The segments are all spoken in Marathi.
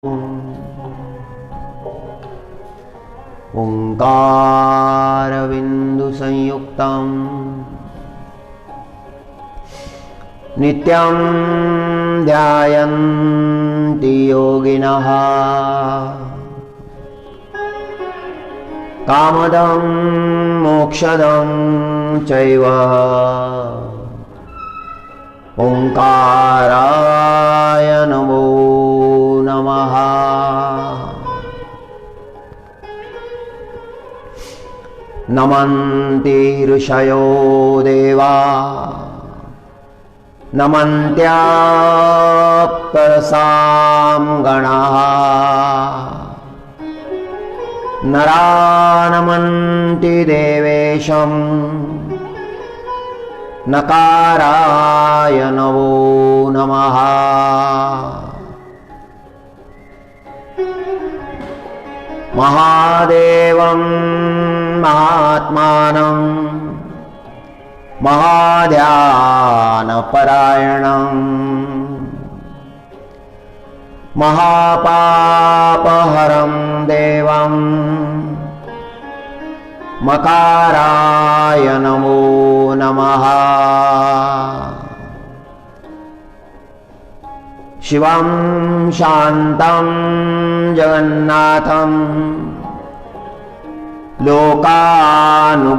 ओंकारबिंदुसंयुक्तं नित्यं ध्यायन्ति योगिनः कामदं मोक्षदं चैव ओंकाराय नमो नमः। नमन्ति ऋषयो देवा नमन्त्याप्तरसां गणाः नरा नमन्ति देवेशं नकाराय नमो नमः। महादेवं महात्मानं महाध्यानपरायणं महापापहरं देवं मकाराय नमो नमः। शिवं शान्तं जगन्नाथं लोकानुग्रहकारकं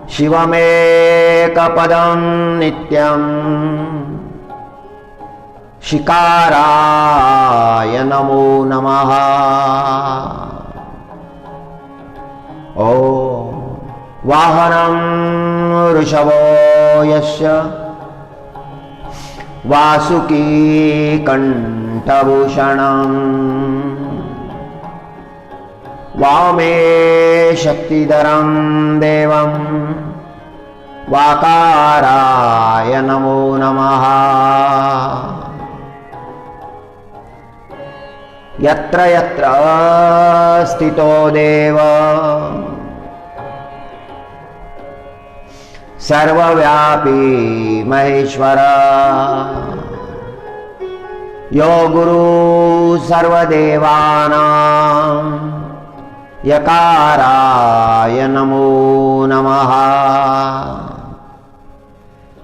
शिवमेकपदं नित्यं शिकाराय नमो नमः। ओ वाहनं ऋषभो यस्य वासुकी कंठभूषणं वामे शक्तिधरं देवं वाकाराय नमो नमः। यत्र यत्र स्थितो देव सर्वव्यापी महेश्वर यो गुरु सर्वदेवानां यकाराय नमो नमः।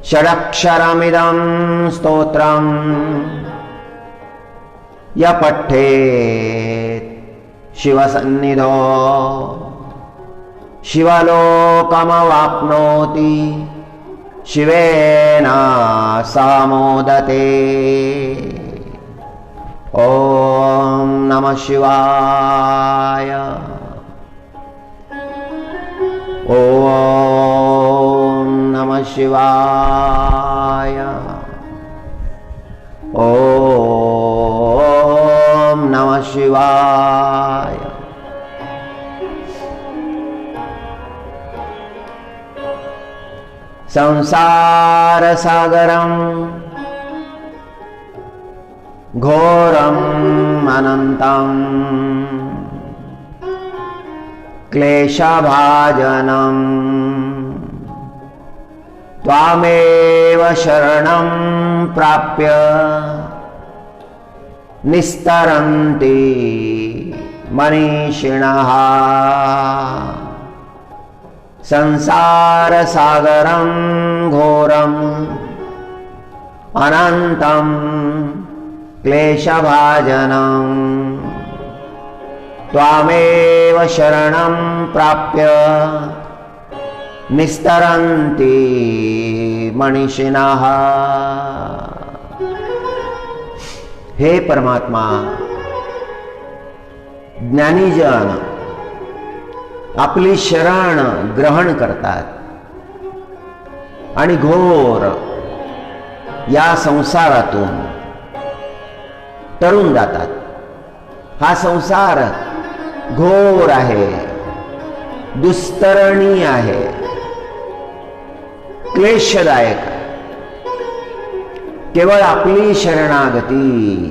षडक्षरमिदं स्तोत्रं य पठेत् शिवसन्निधौ शिवलोकमवाप्नोति शिवेन सह मोदते। ओम नमः शिवाय। ओम नमः शिवाय। ओम नमः शिवाय। संसार सागरं घोरम् अनन्तं क्लेशभाजनं त्वामेव शरणं प्राप्य निस्तरन्ति मनीषिणः। संसार सागरं घोरम् अनन्तं क्लेशभाजनं त्वामेव शरणं प्राप्य निस्तरन्ति मनीषिणः। हे परमात्मा, ज्ञानीजन आपली शरण ग्रहण करतात आणि घोर या संसारातून तरुण जातात। हा संसार घोर आहे, दुस्तरणी आहे, क्लेशदायक। केवळ आपली शरणागती,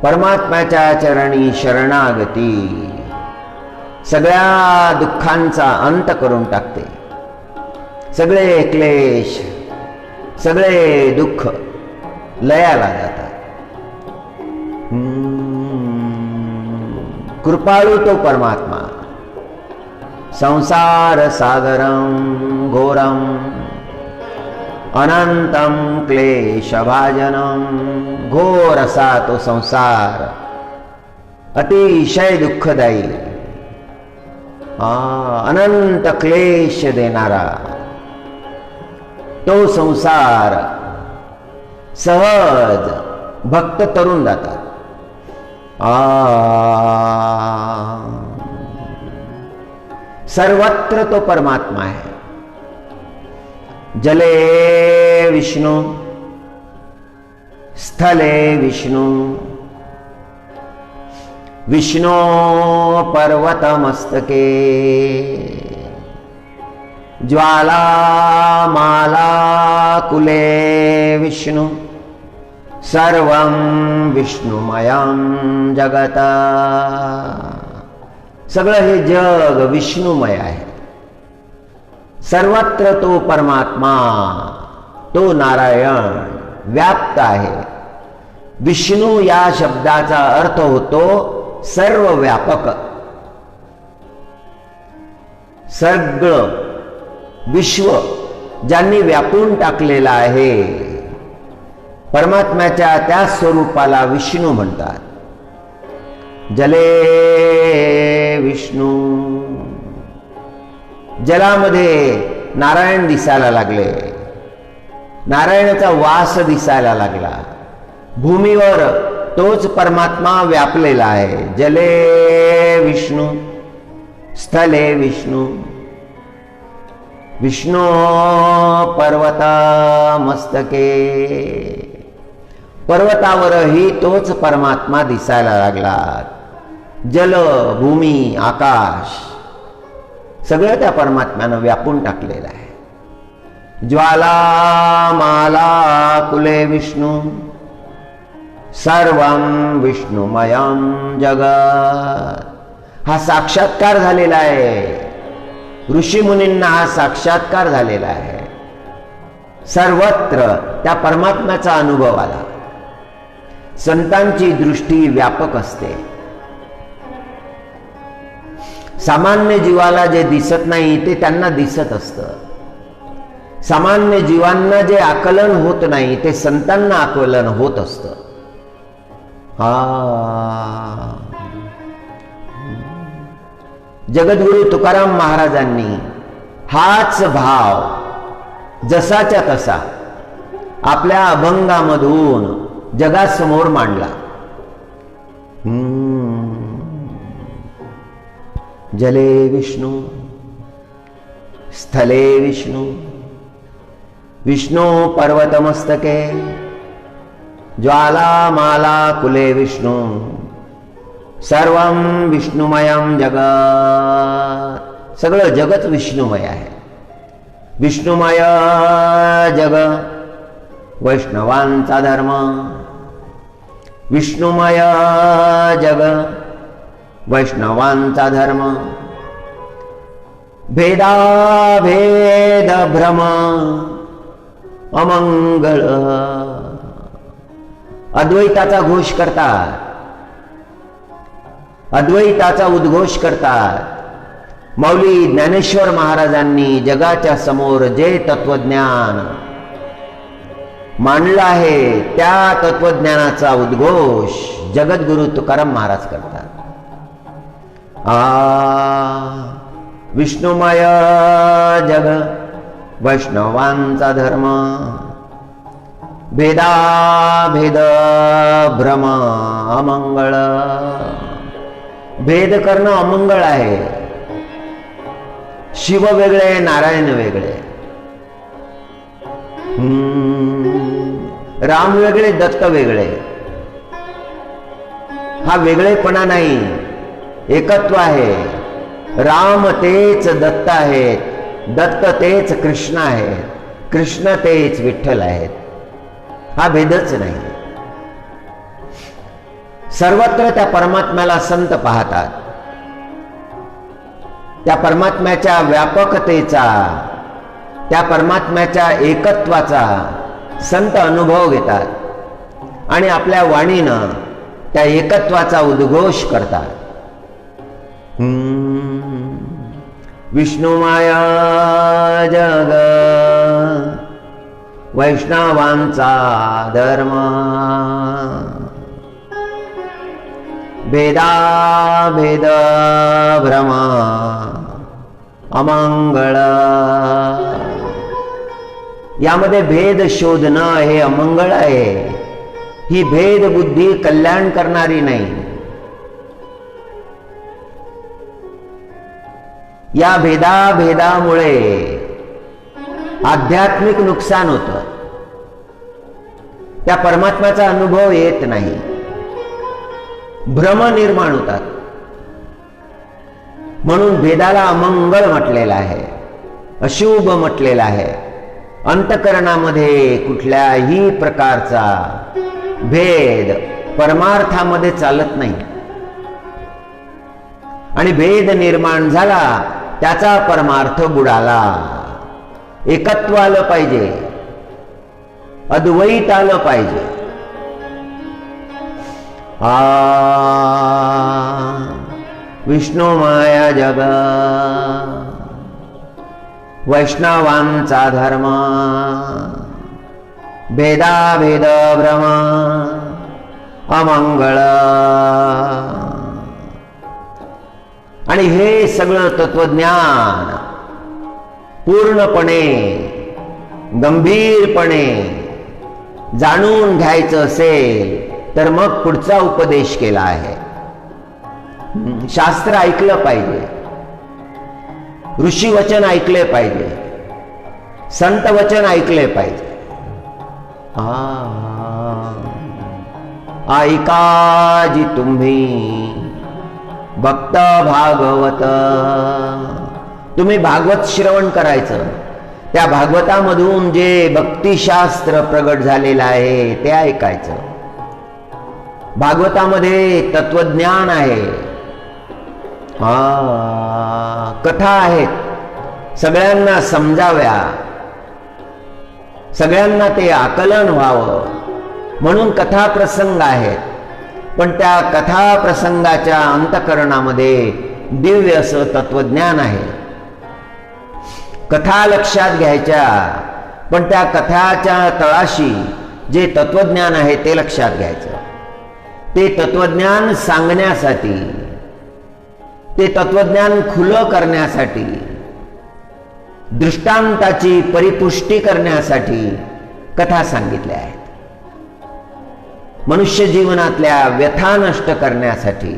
परमात्म्याच्या चरणी शरणागती सगळ्या दुःखांचा अंत करून टाकते। सगळे क्लेश, सगळे दुःख लयाला जातात. कृपाळू तो परमात्मा. संसार सागरम घोरम अनंतम क्लेशभाजनम. घोर असा तो संसार, अतिशय दुःखदायी, अनंत क्लेश देणारा तो संसार सहज भक्त तरुण जातात. सर्वत्र तो परमात्मा है. जले विष्णु, स्थले विष्णु, विष्णु पर्वत मस्तके, ज्वाला माला कुले विष्णु, सर्वं विष्णुमयं जगत. सगळं हे जग विष्णुमय आहे. सर्वत्र तो परमात्मा, तो नारायण व्याप्त आहे. विष्णू या शब्दाचा अर्थ होतो सर्व व्यापक. सगळं विश्व ज्यांनी व्यापून टाकलेलं आहे, परमात्म्याच्या त्या स्वरूपाला विष्णू म्हणतात. जले विष्णू. जलामध्ये नारायण दिसायला लागले, नारायणाचा वास दिसायला लागला. भूमीवर तोच परमात्मा व्यापलेला आहे. जले विष्णू, स्थले विष्णू, विष्णू पर्वत मस्तके. पर्वतावरही तोच परमात्मा दिसायला लागला. जल, भूमी, आकाश सगळं त्या परमात्म्यानं व्यापून टाकलेलं आहे. ज्वाला माला कुले विष्णू, सर्वं विष्णुमयं जगत. हा साक्षात्कार झालेला आहे. ऋषी मुनींना हा साक्षात्कार झालेला आहे. सर्वत्र त्या परमात्म्याचा अनुभव आला. संतांची दृष्टी व्यापक असते. सामान्य जीवाला जे दिसत नाही ते त्यांना दिसत असतं. सामान्य जीवांना जे आकलन होत नाही ते संतांना आकलन होत असतं. जगद्गुरु तुकाराम महाराजांनी हाच भाव जसाच्या तसा आपल्या अभंगामधून जगासमोर मांडला. जले विष्णु, स्थले विष्णु, विष्णु पर्वतमस्तके, ज्वाला माला कुले विष्णु, सर्वं विष्णुमयं जगत. सगळं जगत विष्णुमय आहे. विष्णुमय जग वैष्णवांचा धर्म. विष्णुमय जग वैष्णवांचा धर्म. भेदाभेद भ्रम अमंगळ. अद्वैताचा घोष करतात, अद्वैताचा उद्घोष करतात. माऊली ज्ञानेश्वर महाराजांनी जगाच्या समोर जे तत्वज्ञान मांडलं आहे त्या तत्वज्ञानाचा उद्घोष जगद्गुरु तुकाराम महाराज करतात. विष्णुमय जग वैष्णवांचा धर्म. भेदाभेद भ्रम अमंगळ. भेद करणं अमंगळ आहे. शिव वेगळे, नारायण वेगळे, राम वेगळे, दत्त वेगळे. हा वेगळेपणा नाही, एकत्व आहे. राम तेच दत्त आहेत, दत्त तेच कृष्ण आहेत, कृष्ण तेच विठ्ठल आहेत. हा भेदच नाही. सर्वत्र त्या परमात्म्याला संत पाहतात. त्या परमात्म्याच्या व्यापकतेचा, त्या परमात्म्याच्या एकत्वाचा संत अनुभव घेतात. आणि आपल्या वाणीनं त्या एकत्वाचा उद्घोष करतात. विष्णू माया जग वैष्णवांचा धर्म, भेदा भेद भ्रम अमंगळ. यामध्ये भेद शोधणं हे अमंगळ आहे. ही भेद बुद्धी कल्याण करणारी नाही. या भेदामुळे आध्यात्मिक नुकसान होतं. त्या परमात्म्याचा अनुभव येत नाही. भ्रम निर्माण होतात. म्हणून भेदाला अमंगळ म्हटलेलं आहे, अशुभ म्हटलेलं आहे. अंतकरणामध्ये कुठल्याही प्रकारचा भेद परमार्थामध्ये चालत नाही. आणि भेद निर्माण झाला त्याचा परमार्थ बुडाला. एकत्व आलं पाहिजे, अद्वैत आलं पाहिजे. विष्णू माया जग वैष्णवांचा धर्म, भेदा भेद भ्रम अमंगळ. आणि हे सगळं तत्वज्ञान पूर्णपणे गंभीरपणे जाणून घ्यायचं असेल तर मग पुढचा उपदेश केला आहे. शास्त्र ऐकलं पाहिजे, ऋषी वचन ऐकले पाहिजे, संत वचन ऐकले पाहिजे. ऐका जी तुम्ही भक्त भागवत. तुम्ही भागवत श्रवण करायचं. त्या भागवतामधून जे भक्तिशास्त्र प्रगट झालेलं आहे ते ऐकायचं. भागवतामध्ये तत्वज्ञान आहे, कथा आहेत, सगळ्यांना समजाव्या, सगळ्यांना ते आकलन व्हावं म्हणून कथा प्रसंग आहेत. पण त्या कथा प्रसंगाच्या अंतकरणामध्ये दिव्य असं तत्वज्ञान आहे. कथा लक्षात घ्यायच्या, पण त्या कथाच्या तळाशी जे तत्वज्ञान आहे ते लक्षात घ्यायचं. ते तत्वज्ञान सांगण्यासाठी, ते तत्वज्ञान खुलं करण्यासाठी, दृष्टांताची परिपुष्टी करण्यासाठी कथा सांगितल्या आहेत. मनुष्य जीवनातल्या व्यथा नष्ट करण्यासाठी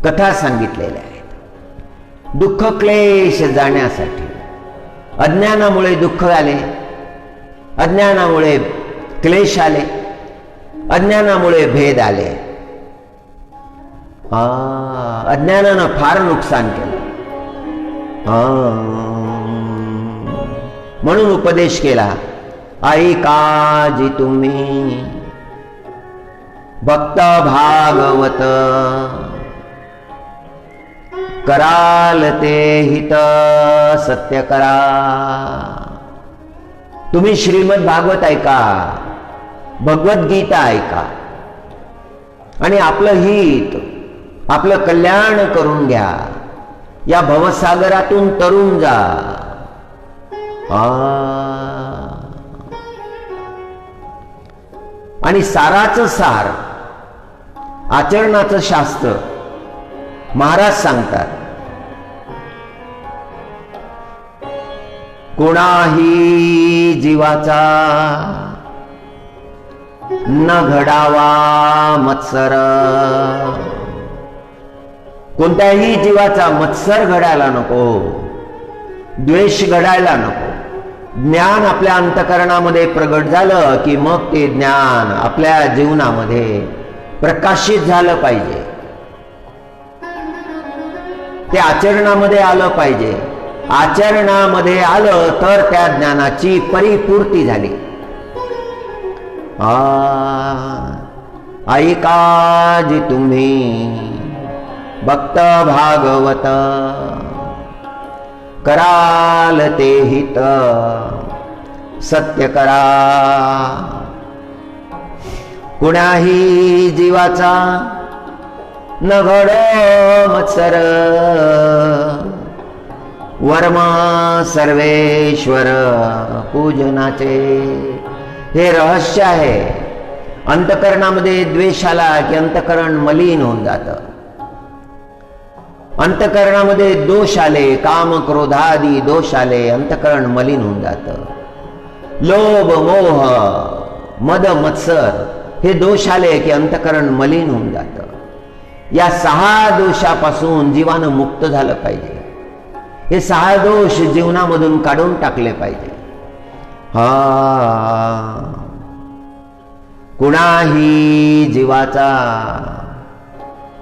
कथा सांगितलेल्या आहेत. दुःख क्लेश जाण्यासाठी. अज्ञानामुळे दुःख आले, अज्ञानामुळे क्लेश आले, अज्ञानामुळे भेद आले. अज्ञानानं फार नुकसान केलं. म्हणून उपदेश केला. ऐका जी तुम्ही भक्त भागवत, कराल ते हित सत्य करा. तुम्ही श्रीमद भागवत ऐका, भगवद्गीता ऐका आणि आपलं हित, आपलं कल्याण करून घ्या. या भवसागरातून तरून जा. आणि साराचं सार, आचरणाचं शास्त्र महाराज सांगतात. कोणाही जीवाचा न घडावा मत्सर. कोणत्याही जीवाचा मत्सर घडायला नको, द्वेष घडायला नको. ज्ञान आपल्या अंतकरणामध्ये प्रगट झालं की मग ते ज्ञान आपल्या जीवनामध्ये प्रकाशित झालं पाहिजे. ते आचरणामध्ये आलं पाहिजे. आचरणामध्ये आलं तर त्या ज्ञानाची परिपूर्ती झाली. ऐका जी तुम्ही भक्त भागवत, कराल ते हित सत्य करा. कुणाही जीवाचा न घडो मत्सर, वर्मा सर्वेश्वर पूजनाचे. हे रहस्य आहे. अंतकरणामध्ये द्वेष आला की अंतकरण मलिन होऊन जातं. अंतकरणामध्ये दोष आले, काम क्रोधादी दोष आले, अंतकरण मलिन होऊन जातं. लोभ मोह मद मत्सर हे दोष आले की अंतकरण मलिन होऊन जातं. या 6 दोषापासून जीवानं मुक्त झालं पाहिजे. हे 6 दोष जीवनामधून काढून टाकले पाहिजे. कुणाही जीवाचा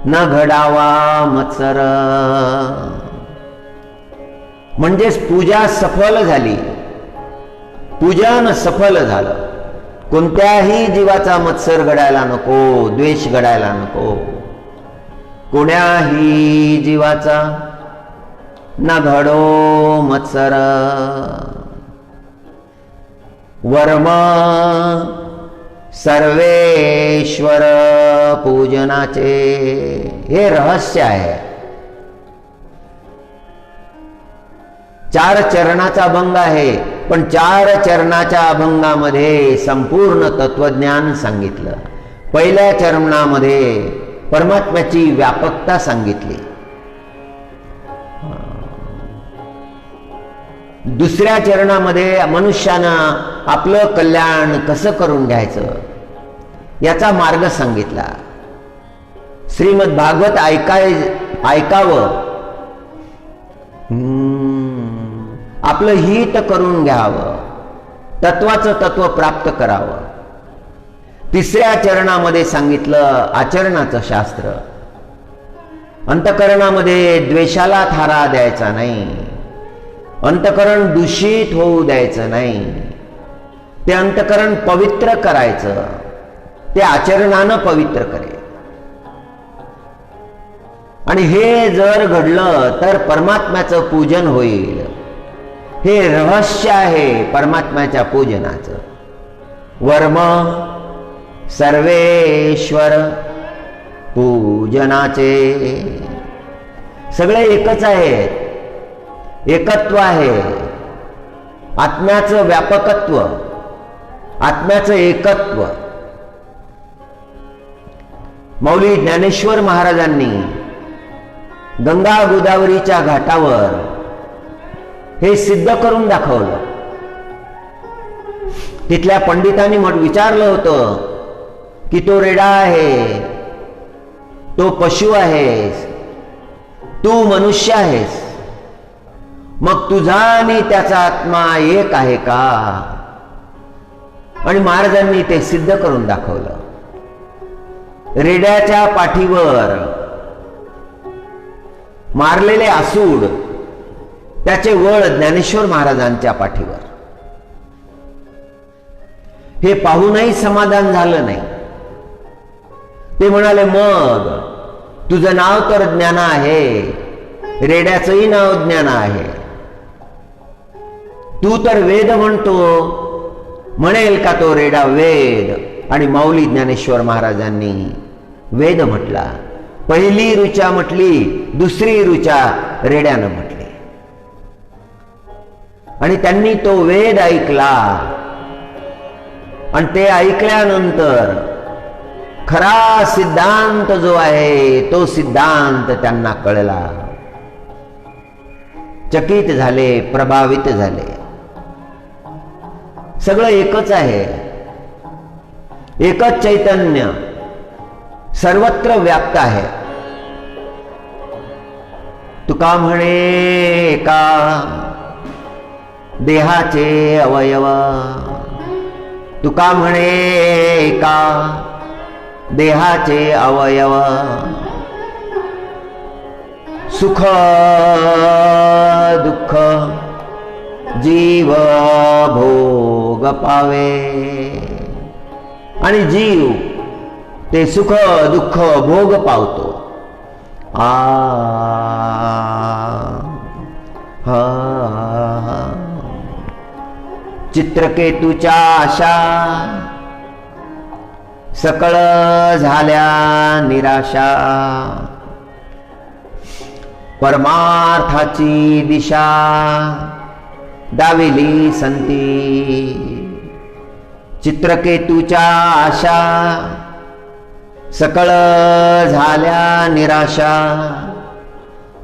न घडावा मत्सर, म्हणजेच पूजा सफल झाली, पूजन सफल झालं. कोणत्याही जीवाचा मत्सर घडायला नको, द्वेष घडायला नको. कोण्याही जीवाचा न घडो मत्सर, वर्म सर्वेश्वर पूजनाचे. हे रहस्य आहे. 4 चरणाचा अभंग आहे, पण 4 चरणाच्या अभंगामध्ये संपूर्ण तत्वज्ञान सांगितलं. पहिल्या चरणामध्ये परमात्म्याची व्यापकता सांगितली. दुसऱ्या चरणामध्ये मनुष्यानं आपलं कल्याण कसं करून घ्यायचं याचा मार्ग सांगितला. श्रीमद भागवत ऐकावं, आपलं हित करून घ्यावं, तत्वाचं तत्व प्राप्त करावं. तिसऱ्या चरणामध्ये सांगितलं आचरणाचं शास्त्र. अंतकरणामध्ये द्वेषाला थारा द्यायचा नाही, अंतकरण दूषित होऊ द्यायचं नाही. ते अंतकरण पवित्र करायचं, ते आचरणानं पवित्र करेल. आणि हे जर घडलं तर परमात्म्याचं पूजन होईल. हे रहस्य आहे परमात्म्याच्या पूजनाचं. वर्म सर्वेश्वर पूजनाचे. सगळे एकच आहेत, एकत्व आहे. आत्म्याचं व्यापकत्व, आत्म्याचं एकत्व. मौली ज्ञानेश्वर महाराजांनी गंगा गोदावरीच्या घाटावर हे सिद्ध करून दाखवलं. तिथल्या पंडितांनी विचारलं होतं की तो रेडा आहे, तो पशु आहेस, तू मनुष्य आहेस, मग तुझा आणि त्याचा आत्मा एक आहे का? आणि महाराजांनी ते सिद्ध करून दाखवलं. रेड्याच्या पाठीवर मारलेले आसूड, त्याचे वळ ज्ञानेश्वर महाराजांच्या पाठीवर. हे पाहूनही समाधान झालं नाही. ते म्हणाले, मग तुझं नाव तर ज्ञान आहे, रेड्याचंही नाव ज्ञान आहे. तू तर वेद म्हणतो, म्हणेल का तो रेडा वेद? आणि माऊली ज्ञानेश्वर महाराजांनी वेद म्हटला. पहिली ऋचा म्हटली, दुसरी ऋचा रेड्यानं म्हटली. आणि त्यांनी तो वेद ऐकला. आणि ते ऐकल्यानंतर खरा सिद्धांत जो आहे तो सिद्धांत त्यांना कळला. चकित झाले, प्रभावित झाले. सगळं एकच आहे, एकच चैतन्य सर्वत्र व्याप्त आहे. तुका म्हणे का देहाचे अवयव, तुका म्हणे का देहाचे अवयव, सुख दुःख जीव भोग पावे. आणि जीव ते सुख दुःख भोग पावतो. चित्रकेतूच्या आशा सकळ झाल्या निराशा, परमार्थाची दिशा दाविली संती, चित्रकेतूच्या आशा सकळ झाल्या निराशा,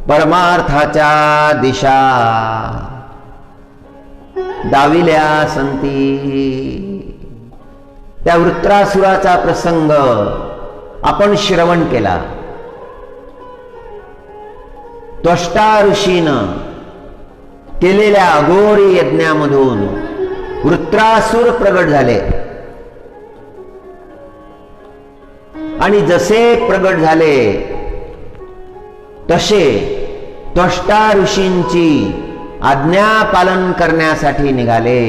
परमार्थाच्या दिशा दाविल्या संती. त्या वृत्रासुराचा प्रसंग आपण श्रवण केला. त्वष्टा ऋषीनं केलेल्या अघोरी यज्ञामधून वृत्रासुर प्रगट झाले आणि जसे प्रगट झाले तसे त्वष्टा ऋषींची आज्ञा पालन करण्यासाठी निघाले.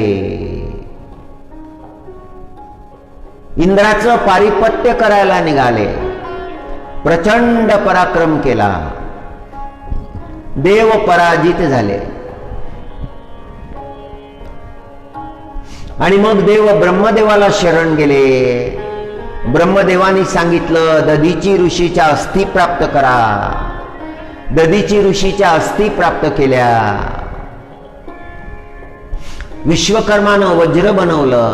इंद्राचं पारिपत्य करायला निघाले. प्रचंड पराक्रम केला. देव पराजित झाले आणि मग देव ब्रह्मदेवाला शरण गेले. ब्रह्मदेवानी सांगितलं, दधीची ऋषीच्या अस्थी प्राप्त करा. दधीची ऋषीच्या अस्थी प्राप्त केल्या. विश्वकर्मानं वज्र बनवलं.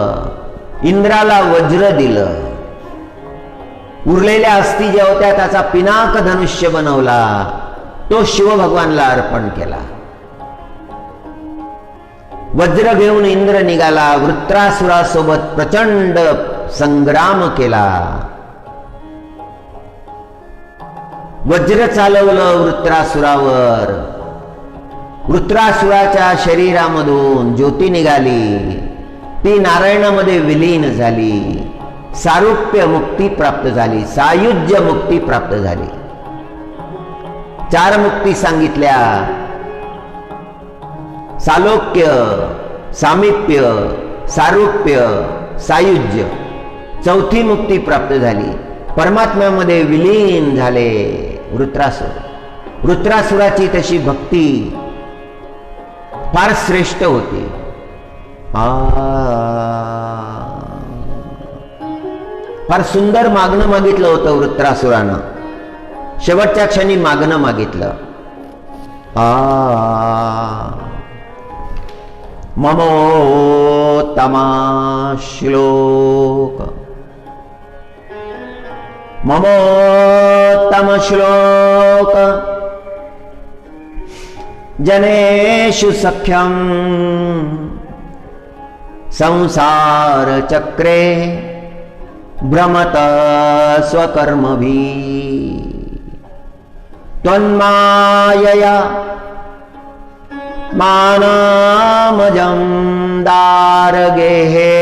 इंद्राला वज्र दिलं. उरलेल्या अस्थी ज्या होत्या त्याचा पिनाक धनुष्य बनवला. तो शिवभगवानला अर्पण केला. वज्र घेऊन इंद्र निघाला. वृत्रासुरासोबत प्रचंड संग्राम केला. वज्र चालवलं वृत्रासुरावर. वृत्रासुराच्या शरीरामधून ज्योती निघाली. ती नारायणामध्ये विलीन झाली. सारूप्य मुक्ती प्राप्त झाली. सायुज्य मुक्ती प्राप्त झाली. 4 मुक्ती सांगितल्या. सालोक्य, सामिप्य, सारूप्य, सायुज्य. 4थी मुक्ती प्राप्त झाली. परमात्म्यामध्ये विलीन झाले वृत्रासुर. वृत्रासुराची तशी भक्ती फार श्रेष्ठ होती. फार सुंदर मागणं मागितलं होतं वृत्रासुरानं. शेवटच्या क्षणी मागणं मागितलं. ममोत्तमा श्लोक, ममोत्तम श्लोक, जनेषु सख्यं संसार चक्रे भ्रमत स्वकर्मभिः त्वन्मायया मानामजं दारगेहे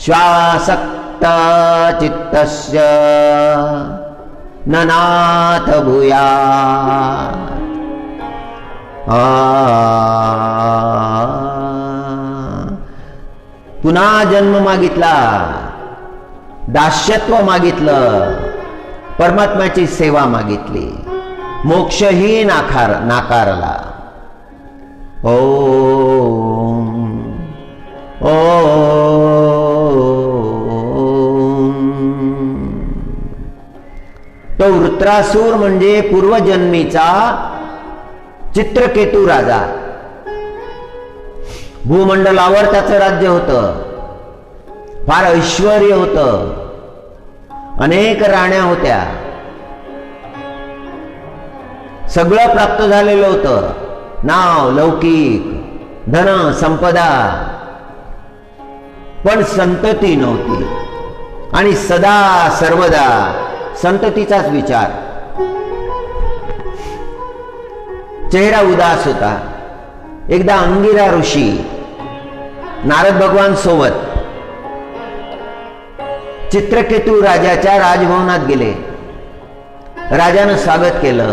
श्वासक्त चित्तस्य ननाथ भूयात्. पुन्हा जन्म मागितला. दास्यत्व मागितलं. परमात्म्याची सेवा मागितली. मोक्षही नाकारला. ओम तो वृत्रासुर म्हणजे पूर्वजन्मीचा चित्रकेतू राजा. भूमंडलावर त्याचं राज्य होतं. फार ऐश्वर्य होतं. अनेक राण्या होत्या. सगळं प्राप्त झालेलं होतं. नाव, लौकिक, धन, संपदा. पण संतती नव्हती. आणि सदा सर्वदा संततीचाच विचार. चेहरा उदास होता. एकदा अंगिरा ऋषी नारद भगवान सोबत चित्रकेतू राजाच्या राजभवनात गेले. राजानं स्वागत केलं.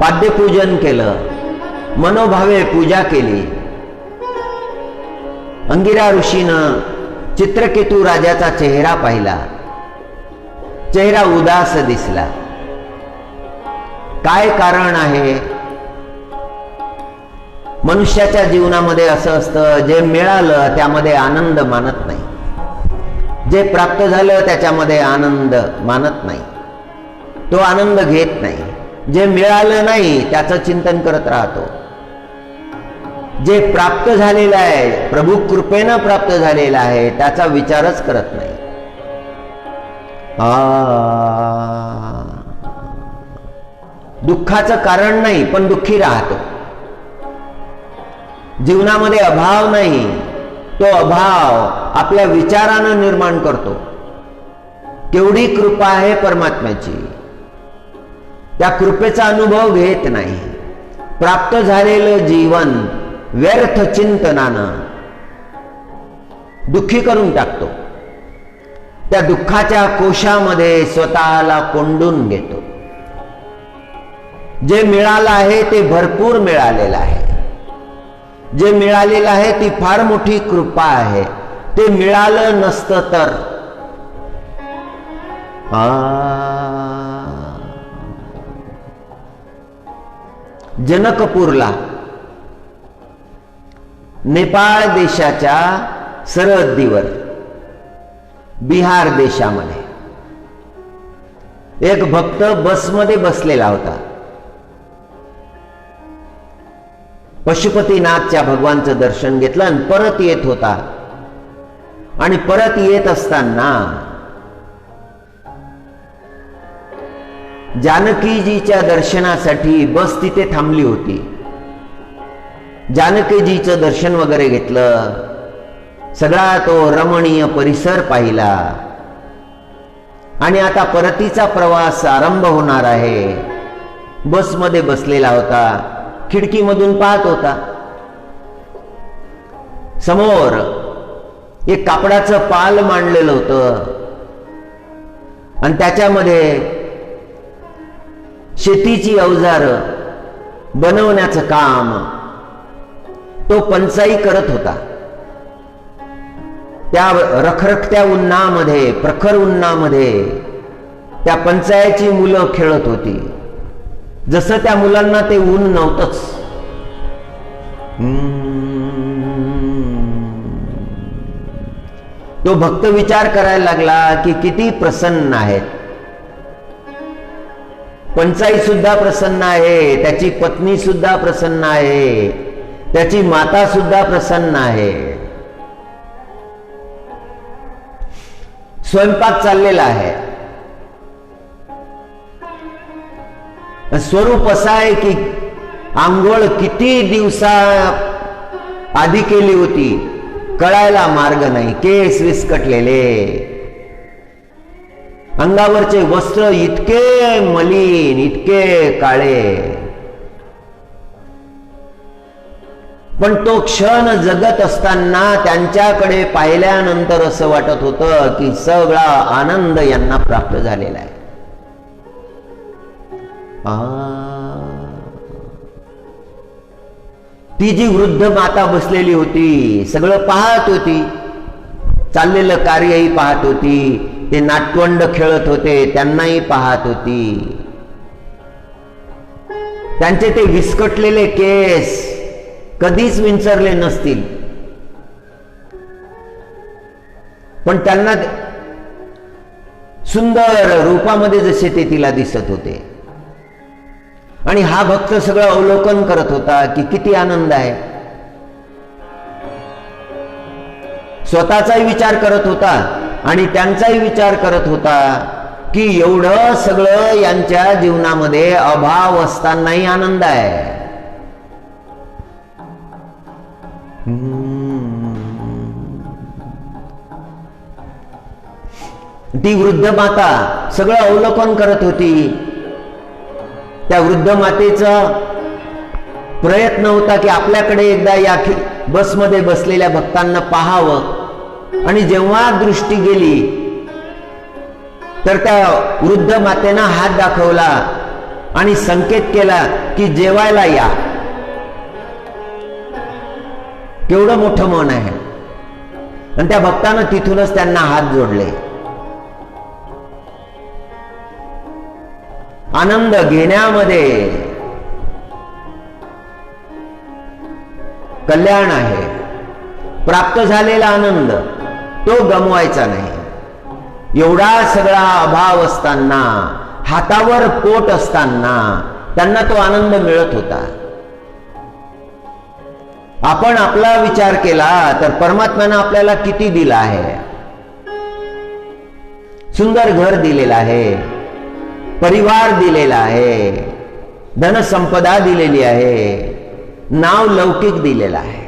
पाद्यपूजन केलं. मनोभावे पूजा केली. अंगिरा ऋषीनं चित्रकेतू राजाचा चेहरा पाहिला. चेहरा उदास दिसला. काय कारण आहे? मनुष्याच्या जीवनामध्ये असं असतं, जे मिळालं त्यामध्ये आनंद मानत नाही. जे प्राप्त झालं त्याच्यामध्ये आनंद मानत नाही, तो आनंद घेत नाही. जे मिळालं नाही त्याचं चिंतन करत राहतो. जे प्राप्त झालेलं आहे, प्रभू कृपेनं प्राप्त झालेलं आहे, त्याचा विचारच करत नाही. दुःखाचं कारण नाही पण दुःखी राहतो. जीवनामध्ये अभाव नाही, तो अभाव आपल्या विचारानं निर्माण करतो. केवढी कृपा आहे परमात्म्याची, त्या कृपेचा अनुभव घेत नाही. प्राप्त झालेलं जीवन व्यर्थ चिंतनानं दुःखी करून टाकतो. त्या दुःखाच्या कोशामध्ये स्वतःला कोंडून घेतो. जे मिळालं आहे ते भरपूर मिळालेलं आहे. जे मिळालेलं आहे ती फार मोठी कृपा आहे. ते मिळालं नसतं तर जनकपूरला, नेपाळ देशाच्या सरहद्दीवर, बिहार देशामध्ये एक भक्त बसमध्ये बसलेला होता. पशुपतीनाथच्या भगवानचं दर्शन घेतलं आणि परत येत होता. आणि परत येत असताना जानकीजीच्या दर्शनासाठी बस तिथे थांबली होती. जानकीजीचं दर्शन वगैरे घेतलं, सगळा तो रमणीय परिसर पाहिला आणि आता परतीचा प्रवास आरंभ होणार आहे. बसमध्ये बसलेला होता, खिडकीमधून पाहत होता. समोर एक कापडाचं पाल मांडलेलं होतं आणि त्याच्यामध्ये शेतीची अवजार बनवण्याचं काम तो पंचाई करत होता. त्या रखरखत्या उन्हामध्ये, प्रखर उन्हामध्ये त्या पंचायची मुलं खेळत होती. जसं त्या मुलांना ते ऊन नव्हतंच. तो भक्त विचार करायला लागला की किती प्रसन्न आहेत. पंचाई सुद्धा प्रसन्न आहे, त्याची पत्नी सुद्धा प्रसन्न आहे, त्याची माता सुद्धा प्रसन्न आहे. स्वयंपाक चाललेला आहे. स्वरूप असं आहे की आंघोळ किती दिवसा आधी केली होती कळायला मार्ग नाही. केस विस्कटलेले, अंगावरचे वस्त्र इतके मलिन, इतके काळे. पण तो क्षण जगत असताना त्यांच्याकडे पाहिल्यानंतर असं वाटत होतं की सगळा आनंद यांना प्राप्त झालेला आहे. ती जी वृद्ध माता बसलेली होती, सगळं पाहत होती, चाललेलं कार्यही पाहत होती, ते नाटवंड खेळत होते त्यांनाही पाहत होती. त्यांचे ते विस्कटलेले केस कधीच विंचरले नसतील, पण त्यांना सुंदर रूपामध्ये जसे ते तिला दिसत होते. आणि हा भक्त सगळं अवलोकन करत होता की किती आनंद आहे. स्वतःचाही विचार करत होता आणि त्यांचाही विचार करत होता की एवढं सगळं यांच्या जीवनामध्ये अभाव असतानाही आनंद आहे. ती वृद्ध माता सगळं अवलोकन करत होती. त्या वृद्ध मातेचा प्रयत्न होता की आपल्याकडे एकदा या बसमध्ये बसलेल्या भक्तांना पाहावं. आणि जेव्हा दृष्टी गेली तर त्या वृद्ध मातेनं हात दाखवला आणि संकेत केला की जेवायला या. केवढं मोठं मन आहे. आणि त्या भक्तानं तिथूनच त्यांना हात जोडले. आनंद घेण्यामध्ये कल्याण आहे. प्राप्त झालेला आनंद तो गमवायचा नाही. एवढा सगळा अभाव असताना, हातावर पोट असताना त्यांना तो आनंद मिळत होता. आपण आपला विचार केला तर परमात्म्यानं आपल्याला किती दिला आहे. सुंदर घर दिलेलं आहे, परिवार दिलेला आहे, धनसंपदा दिलेली आहे, नाव लौकिक दिलेला आहे.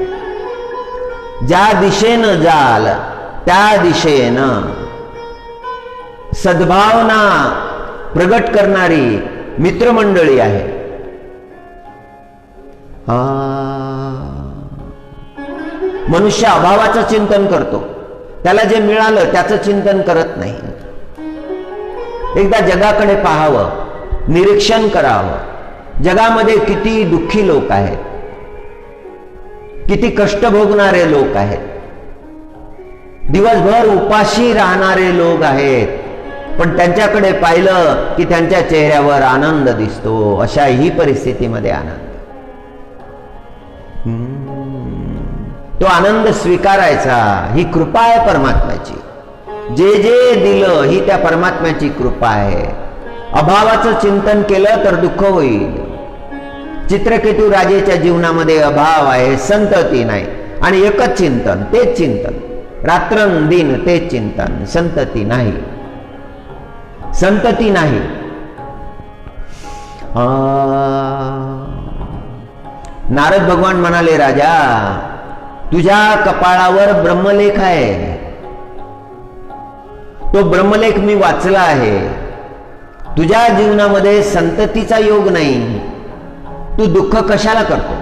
ज्या दिशेनं जाल त्या दिशेनं सद्भावना प्रगट करणारी मित्रमंडळी आहे. मनुष्य अभावाचं चिंतन करतो, त्याला जे मिळालं त्याचं चिंतन करत नाही. एकदा जगाकडे पाहावं, निरीक्षण करावं. जगामध्ये किती दुःखी लोक आहेत, किती कष्ट भोगणारे लोक आहेत, दिवसभर उपाशी राहणारे लोक आहेत, पण त्यांच्याकडे पाहिलं की त्यांच्या चेहऱ्यावर आनंद दिसतो. अशा ही परिस्थितीमध्ये आनंद, तो आनंद स्वीकारायचा. ही कृपा आहे परमात्म्याची. जे जे दिलं ही त्या परमात्म्याची कृपा आहे. अभावाचं चिंतन केलं तर दुःख होईल. चित्रकेतू राजेच्या जीवनामध्ये अभाव आहे, संतती नाही, आणि एकच चिंतन, तेच चिंतन, रात्रंदिन तेच चिंतन. संतती नाही, संतती नाही. नारद भगवान म्हणाले, राजा तुझ्या कपाळावर ब्रह्मलेख आहे. तो ब्रह्मलेख मी वाचला आहे. तुझ्या जीवनामध्ये संततीचा योग नाही, तू दुःख कशाला करतो?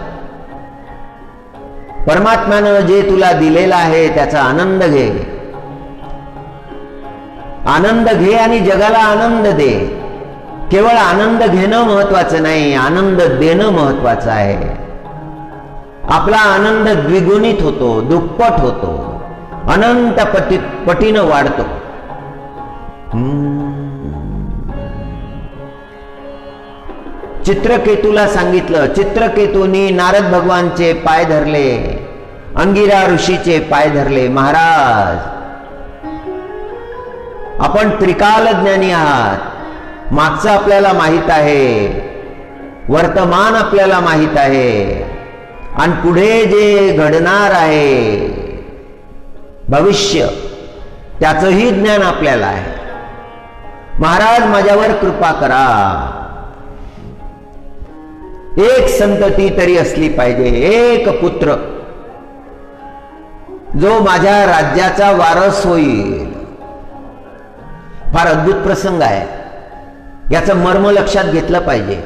परमात्म्यानं जे तुला दिलेला आहे त्याचा आनंद घे. आनंद घे आणि जगाला आनंद दे. केवळ आनंद घेणं महत्वाचं नाही, आनंद देणं महत्वाचं आहे. आपला आनंद द्विगुणित होतो, दुप्पट होतो, अनंत पटीनं वाढतो. चित्रकेतूला सांगितलं, चित्रकेतूनी नारद भगवानचे पाय धरले, अंगिरा ऋषीचे पाय धरले. महाराज, आपण त्रिकाल ज्ञानी आहात. मागचं आपल्याला माहित आहे, वर्तमान आपल्याला माहित आहे, आणि पुढे जे घडणार आहे भविष्य त्याचंही ज्ञान आपल्याला आहे. महाराज, माझ्यावर कृपा करा. एक संतती तरी असली पाहिजे, एक पुत्र जो माझ्या राज्याचा वारस होईल. फार अद्भुत प्रसंग आहे, याचं मर्म लक्षात घेतलं पाहिजे.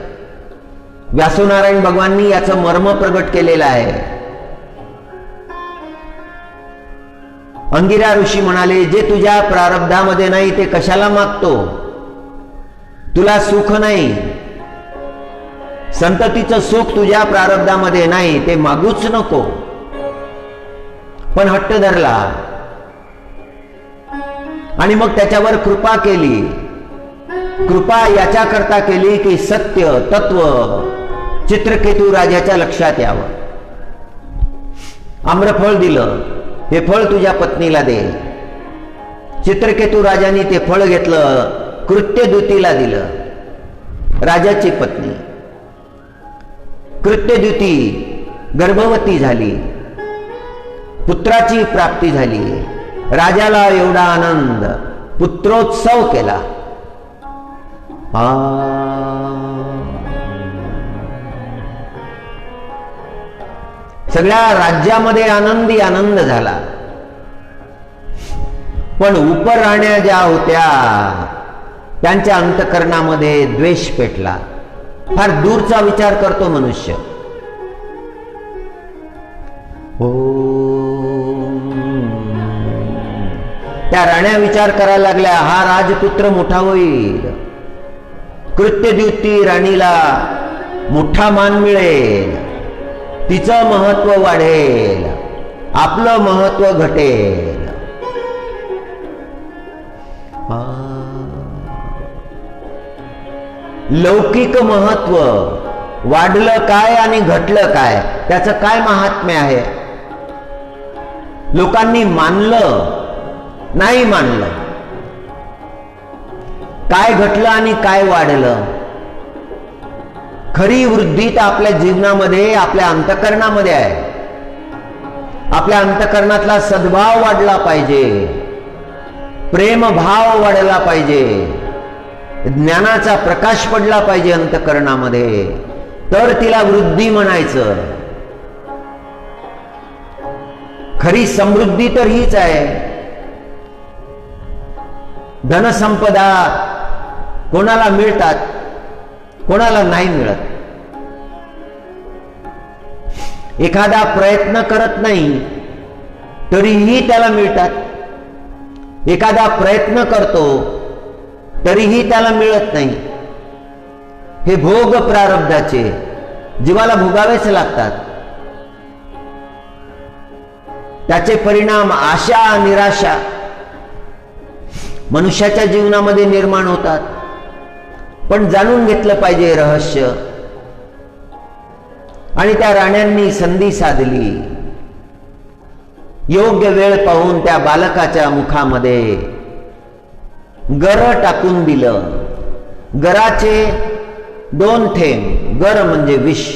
व्यासनारायण भगवाननी याचं मर्म प्रगट केलेलं आहे. अंगिरा ऋषी म्हणाले, जे तुझ्या प्रारब्धामध्ये नाही ते कशाला मागतो? तुला सुख नाही, संततीचं सुख तुझ्या प्रारब्धामध्ये नाही, ते मागूच नको. पण हट्ट धरला आणि मग त्याच्यावर कृपा केली. कृपा याच्याकरता केली की सत्य तत्व चित्रकेतू राजाच्या लक्षात यावं. आम्रफळ दिलं, हे फळ तुझ्या पत्नीला दे. चित्रकेतू राजाने ते फळ घेतलं, कृत्यद्युतीला दिलं. राजाची पत्नी कृत्यद्युती गर्भवती झाली, पुत्राची प्राप्ती झाली. राजाला एवढा आनंद, पुत्रोत्सव केला. सगळ्या राज्यामध्ये आनंदी आनंद झाला. पण उपराण्या ज्या होत्या त्यांच्या अंतःकरणामध्ये द्वेष पेटला. फार दूरचा विचार करतो मनुष्य. त्या राण्या विचार करायला लागल्या, हा राजपुत्र मोठा होईल, कृत्यद्युती राणीला मोठा मान मिळेल, तिचं महत्व वाढेल, आपलं महत्व घटेल. लौकिक महत्व वाढलं काय आणि घटलं काय, त्याचं काय महात्म्य आहे? लोकांनी मानलं नाही मानलं, काय घटलं आणि काय वाढलं? खरी वृद्धी तर आपल्या जीवनामध्ये, आपल्या अंतःकरणामध्ये आहे. आपल्या अंतःकरणातला सद्भाव वाढला पाहिजे, प्रेमभाव वाढला पाहिजे, ज्ञानाचा प्रकाश पडला पाहिजे अंतःकरणामध्ये, तर तिला वृद्धी म्हणायचं. खरी समृद्धी तर हीच आहे. धनसंपदा कोणाला मिळतात, कोणाला नाही मिळत. एखादा प्रयत्न करत नाही तरीही त्याला मिळतात. एखादा प्रयत्न करतो तरीही त्याला मिळत नाही. हे भोग प्रारब्धाचे जीवाला भोगावेच लागतात. त्याचे परिणाम आशा निराशा मनुष्याच्या जीवनामध्ये निर्माण होतात. पण जाणून घेतलं पाहिजे रहस्य. आणि त्या राण्यांनी संधी साधली. योग्य वेळ पाहून त्या बालकाच्या मुखामध्ये गर टाकून दिलं. गराचे 2 थेंब. गर म्हणजे विष.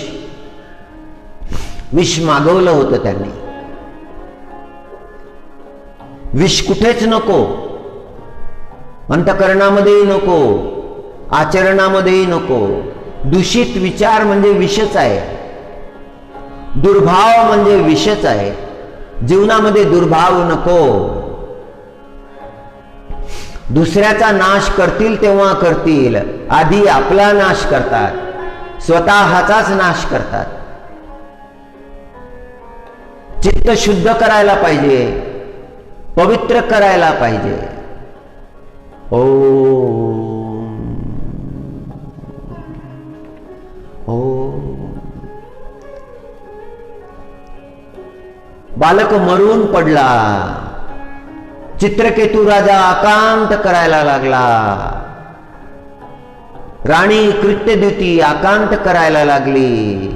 विष मागवलं होतं त्यांनी. विष कुठेच नको, अंतःकरणामध्येही नको, आचरणामध्येही नको. दूषित विचार म्हणजे विषच आहे. दुर्भाव म्हणजे विषच आहे. जीवनामध्ये दुर्भाव नको. दुसऱ्याचा नाश करतील तेव्हा करतील, आधी आपला नाश करतात, स्वतःचाच नाश करतात. चित्त शुद्ध करायला पाहिजे, पवित्र करायला पाहिजे. बालक मरून पडला. चित्रकेतू राजा आकांत करायला लागला. राणी कृत्यद्युती आकांत करायला लागली.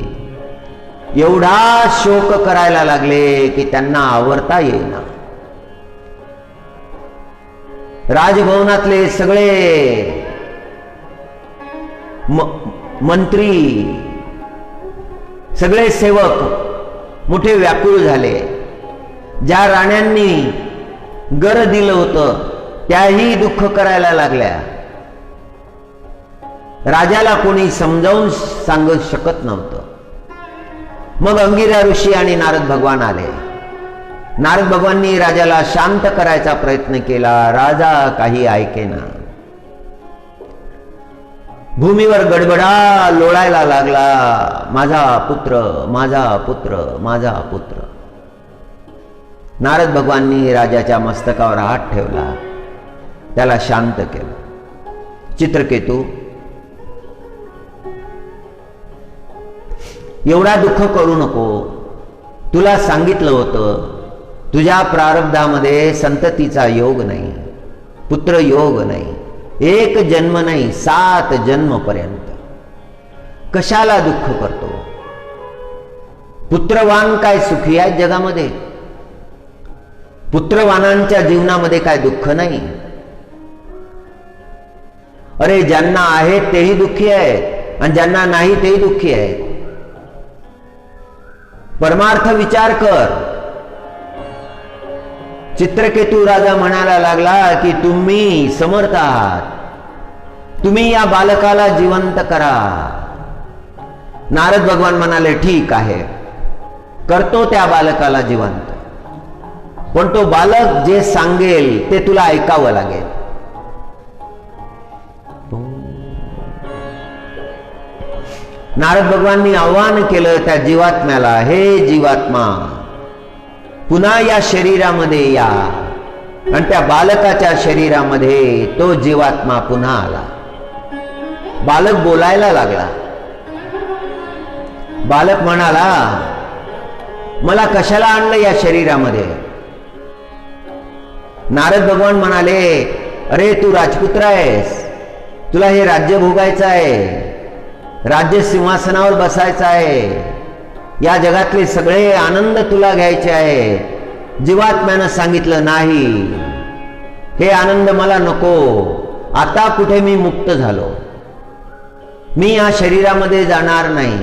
एवढा शोक करायला लागले की त्यांना आवरता येईना. राजभवनातले सगळे मंत्री, सगळे सेवक मोठे व्याकुळ झाले. ज्या राण्यांनी गर दिलं होतं त्याही दुःख करायला लागल्या. राजाला कोणी समजावून सांगू शकत नव्हतं. मग अंगिरा ऋषी आणि नारद भगवान आले. नारद भगवाननी राजाला शांत करायचा प्रयत्न केला. राजा काही ऐकेना. भूमीवर गडबडा लोळायला लागला. माझा पुत्र, माझा पुत्र, माझा पुत्र. नारद भगवाननी राजाच्या मस्तकावर हात ठेवला, त्याला शांत केलं. चित्रकेतू, एवढा दुःख करू नको. तुला सांगितलं होतं तुझ्या प्रारब्धामध्ये संततीचा योग नाही, पुत्र योग नाही. 1 जन्म नाही, 7 जन्मपर्यंत. कशाला दुःख करतो? पुत्रवान काय सुखी आहेत जगामध्ये? पुत्रवानांच्या जीवनामध्ये काय दुःख नाही? अरे ज्यांना आहेत तेही दुःखी आहेत आणि ज्यांना नाही तेही दुःखी आहेत. परमार्थ विचार कर. चित्रकेतू राजा म्हणायला लागला की तुम्ही समर्थ आहात, तुम्ही या बालकाला जिवंत करा. नारद भगवान म्हणाले ठीक आहे, करतो त्या बालकाला जिवंत. पण तो बालक जे सांगेल ते तुला ऐकावं लागेल. नारद भगवाननी आवाहन केलं त्या जीवात्म्याला, हे जीवात्मा, पुन्हा या शरीरामध्ये या. आणि त्या बालकाच्या शरीरामध्ये तो जीवात्मा पुन्हा आला. बालक बोलायला लागला. बालक म्हणाला, मला कशाला आणलं या शरीरामध्ये? नारद भगवान म्हणाले, अरे तू राजपुत्र आहेस, तुला हे राज्य भोगायचं आहे, राज्य सिंहासनावर बसायचं आहे, या जगातले सगळे आनंद तुला घ्यायचे आहे. जीवात्म्यानं सांगितलं नाही, हे आनंद मला नको, आता कुठे मी मुक्त झालो, मी या शरीरामध्ये जाणार नाही.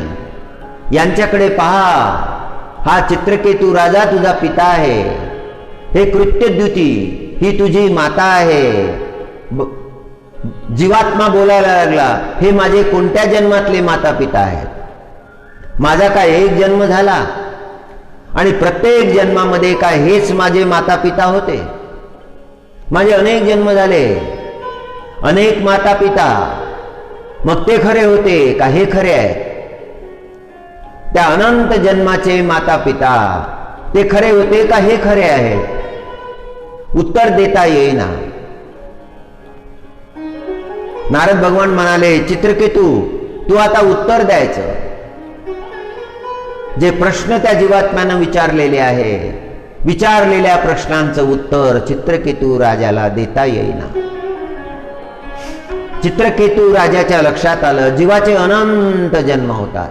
यांच्याकडे पहा, हा चित्रकेतू राजा तुझा पिता आहे, हे कृत्यद्युती ही तुझी माता आहे. जीवात्मा बोलायला लागला, हे माझे कोणत्या जन्मातले माता पिता आहेत? माझा काय एक जन्म झाला आणि प्रत्येक जन्मामध्ये काय हेच माझे माता पिता होते? माझे अनेक जन्म झाले, अनेक माता पिता. मग ते खरे होते का हे खरे आहेत? त्या अनंत जन्माचे माता पिता ते खरे होते का हे खरे आहेत? उत्तर देता येईना. नारद भगवान म्हणाले, चित्रकेतू तू आता उत्तर द्यायचं. जे प्रश्न त्या जीवात्म्यानं विचारलेले आहे, विचारलेल्या प्रश्नांचं उत्तर चित्रकेतू राजाला देता येईना. चित्रकेतू राजाच्या लक्षात आलं, जीवाचे अनंत जन्म होतात.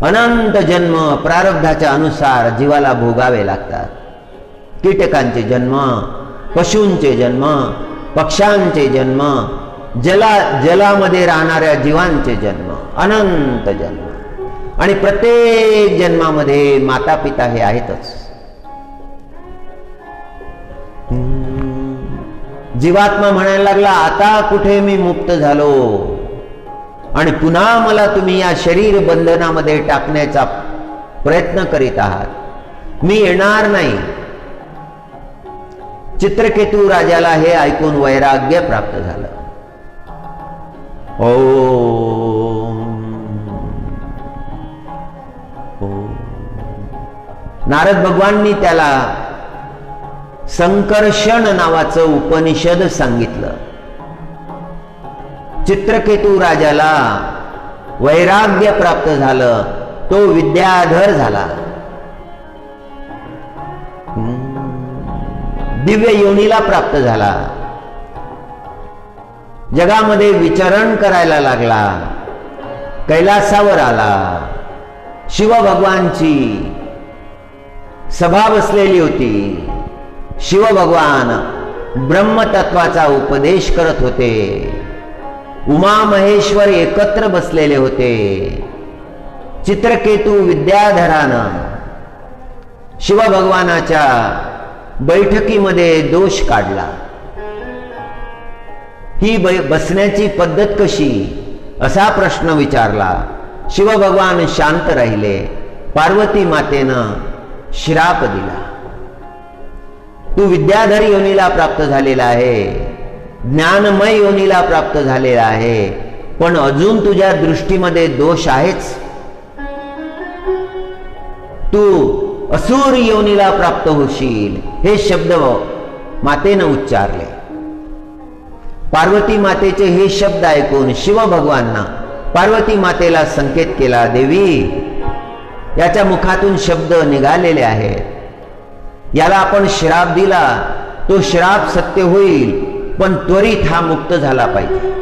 अनंत जन्म प्रारब्धाच्या अनुसार जीवाला भोगावे लागतात. कीटकांचे जन्म, पशूंचे जन्म, पक्ष्यांचे जन्म, जलामध्ये राहणाऱ्या जीवांचे जन्म, अनंत जन्म. आणि प्रत्येक जन्मामध्ये माता पिता हे आहेतच. जीवात्मा म्हणायला लागला, आता कुठे मी मुक्त झालो आणि पुन्हा मला तुम्ही या शरीर बंधनामध्ये टाकण्याचा प्रयत्न करीत आहात, मी येणार नाही. चित्रकेतू राजाला हे ऐकून वैराग्य प्राप्त झालं. नारद भगवाननी त्याला संकर्षण नावाचं उपनिषद सांगितलं. चित्रकेतू राजाला वैराग्य प्राप्त झालं, तो विद्याधर झाला, दिव्य योनीला प्राप्त झाला, जगामध्ये विचरण करायला लागला, कैलासावर आला. शिव भगवानची सभा बसलेली होती. शिव भगवान ब्रह्मतत्वाचा उपदेश करत होते. उमा महेश्वर एकत्र बसलेले होते. चित्रकेतू विद्याधरानं शिव भगवानाच्या बैठकीमध्ये दोष काढला. ही बसण्याची पद्धत कशी असा प्रश्न विचारला. शिव भगवान शांत राहिले. पार्वती मातेनं श्राप दिला, तू विद्याधर योनीला प्राप्त झालेला आहे, ज्ञानमय योनीला प्राप्त झालेला आहे, पण अजून तुझ्या दृष्टीमध्ये दोष आहेच. तू असुर योनीला प्राप्त होशील, हे शब्द मातेनं उच्चारले. पार्वती मातेचे हे शब्द ऐकून शिव भगवानना पार्वती मातेला संकेत केला, देवी याच्या मुखातून शब्द निघालेले आहेत, याला आपण श्राप दिला, तो श्राप सत्य होईल, पण त्वरित हा मुक्त झाला पाहिजे,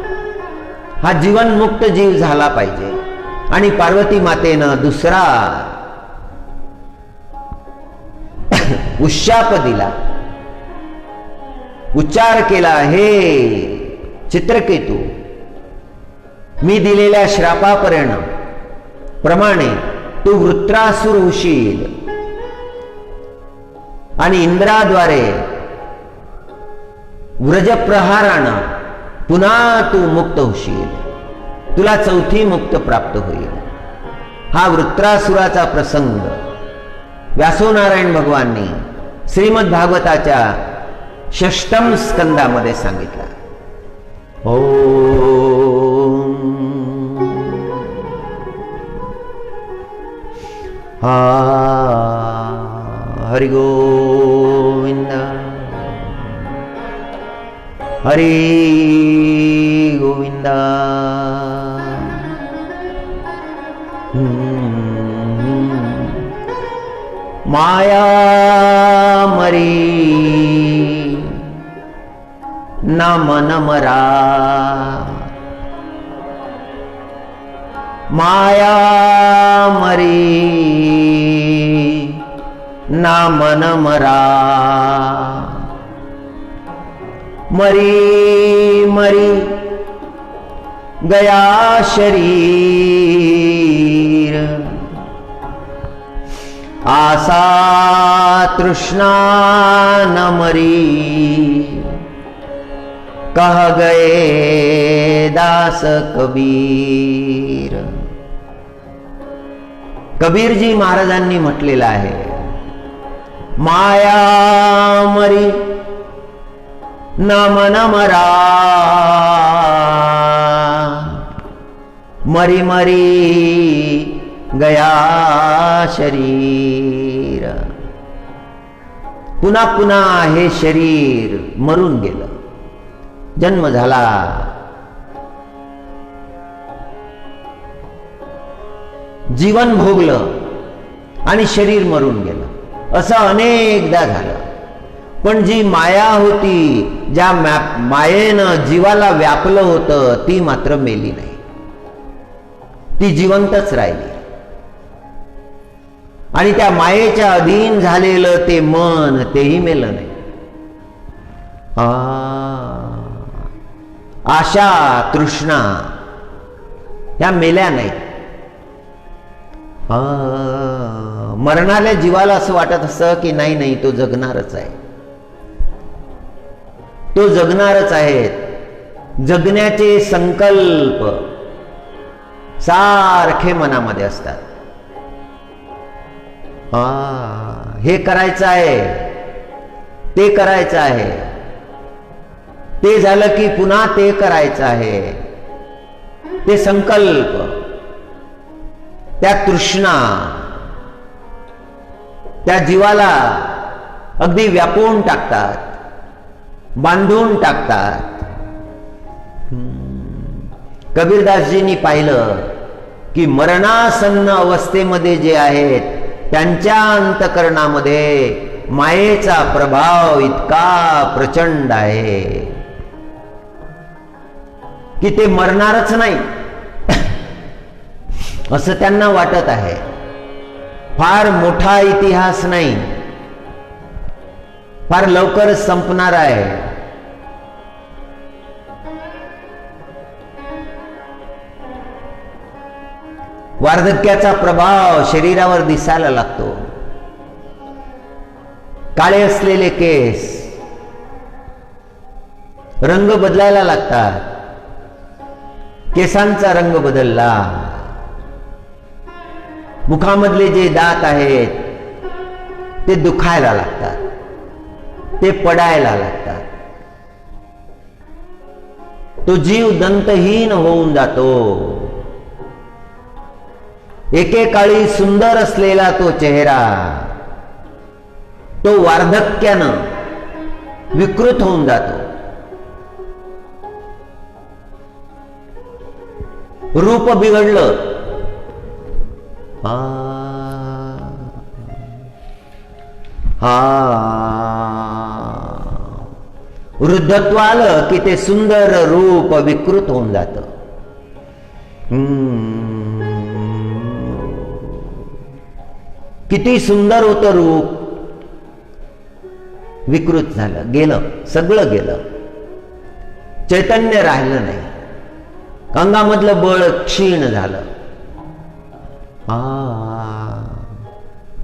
हा जीवनमुक्त जीव झाला पाहिजे. आणि पार्वती मातेनं दुसरा उशाप दिला, उच्चार केला, हे चित्रकेतू मी दिलेल्या श्रापाप्रमाणे तू वृत्रासुर होशील आणि इंद्राद्वारे व्रजप्रहारानं पुन्हा तू मुक्त होशील, तुला चौथी मुक्त प्राप्त होईल. हा वृत्रासुराचा प्रसंग व्यासोनारायण भगवाननी श्रीमद भागवताच्या 6ष्टम स्कंदामध्ये सांगितला. हरि गोविंद हरि गोविंद. माया मरी न मन मरा, माया मरी न मन मरा. मरी मरी गया शरीर, आशा तृष्णा न मरी, कह गए दास कबीर. कबीरजी महाराजांनी म्हटलेलं आहे, माया मरी न मन मरा, मरी मरी गया शरीर. पुन्हा पुन्हा हे शरीर मरून गेलं. जन्म झाला, जीवन भोगलं आणि शरीर मरून गेलं. असं अनेकदा झालं. पण जी माया होती, ज्या मायेनं जीवाला व्यापलं होतं, ती मात्र मेली नाही. ती जिवंतच राहिली. आणि त्या मायेच्या अधीन झालेलं ते मन, तेही मेलं नाही. आशा तृष्णा ह्या मेल्या नाहीत. मरणाऱ्या जीवाला असं वाटत असतं की नाही नाही, तो जगणारच आहे, तो जगणारच आहे. जगण्याचे संकल्प सारखे मनामध्ये असतात. हे करायचं आहे, ते करायचं आहे, ते झालं की पुन्हा ते करायचं आहे. ते संकल्प, त्या तृष्णा त्या जीवाला अगदी व्यापून टाकतात, बांधून टाकतात. कबीरदासजींनी पाहिलं की मरणासन्न अवस्थेमध्ये जे आहेत त्यांच्या अंतकरणामध्ये मायेचा प्रभाव इतका प्रचंड आहे की ते मरणारच नाही असं त्यांना वाटत आहे. फार मोठा इतिहास नाही, फार लवकरच संपणार आहे. वार्धक्याचा प्रभाव शरीरावर दिसायला लागतो. काळे असलेले केस रंग बदलायला लागतात. केसांचा रंग बदलला. मुखामधले जे दात आहेत ते दुखायला लागतात, ते पडायला लागतात. तो जीव दंतहीन होऊन जातो. एकेकाळी सुंदर असलेला तो चेहरा तो वार्धक्यानं विकृत होऊन जातो. रूप बिघडलं. वृद्धत्व आलं की ते सुंदर रूप विकृत होऊन जातं. किती सुंदर होतं रूप, विकृत झालं, गेलं, सगळं गेलं. चैतन्य राहिलं नाही. अंगामधलं बळ क्षीण झालं.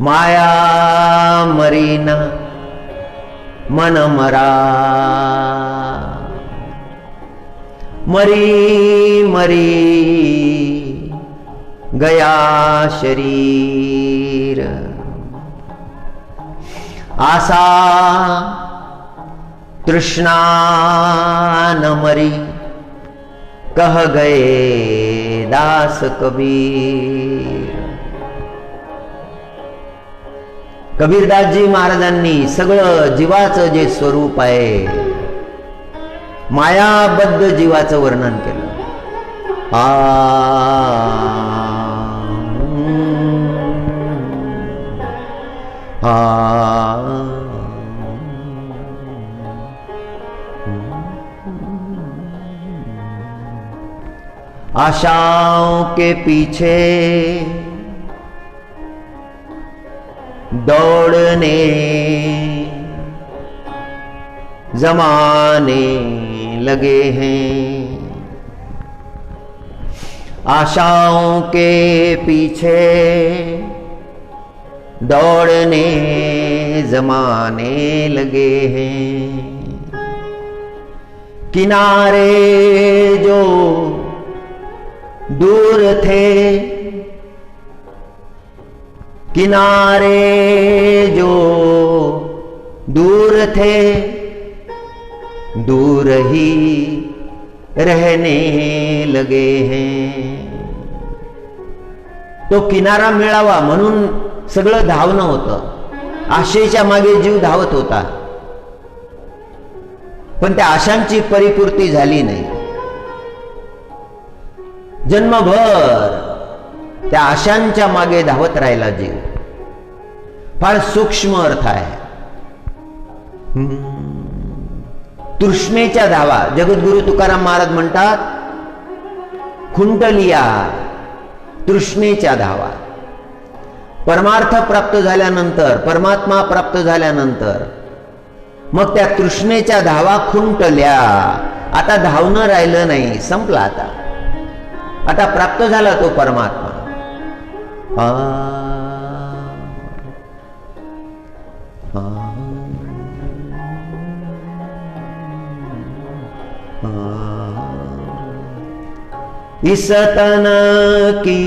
माया मरीना मन मरा, मरी मरी गया शरीर. आशा तृष्णा न मरी, कह गए दास कबीर. कबीरदासजी महाराजांनी सगळं जीवाचं जे स्वरूप आहे, मायाबद्ध जीवाचं वर्णन केलं. आशाओं के पीछे दौड़ने, जमाने लगे हैं। आशाओं के पीछे दौड़ने जमाने लगे हैं। किनारे जो दूर थे, किनारे जो दूर थे, दूर ही रहने लगे हैं। तो किनारा मिळावा म्हणून सगळं धावणं होतं, आशेच्या मागे जीव धावत होता, पण त्या आशांची परिपूर्ती झाली नाही। जन्मभर त्या आशांच्या मागे धावत राहिला जीव। फार सूक्ष्म अर्थ आहे तृष्णेच्या धावा। जगद्गुरु तुकाराम महाराज म्हणतात, खुंटलिया तृष्णेच्या धावा। परमार्थ प्राप्त झाल्यानंतर, परमात्मा प्राप्त झाल्यानंतर मग त्या तृष्णेच्या धावा खुंटल्या। आता धावणं राहिलं नाही, संपला आता। आता प्राप्त झाला तो परमात्मा। इस तन की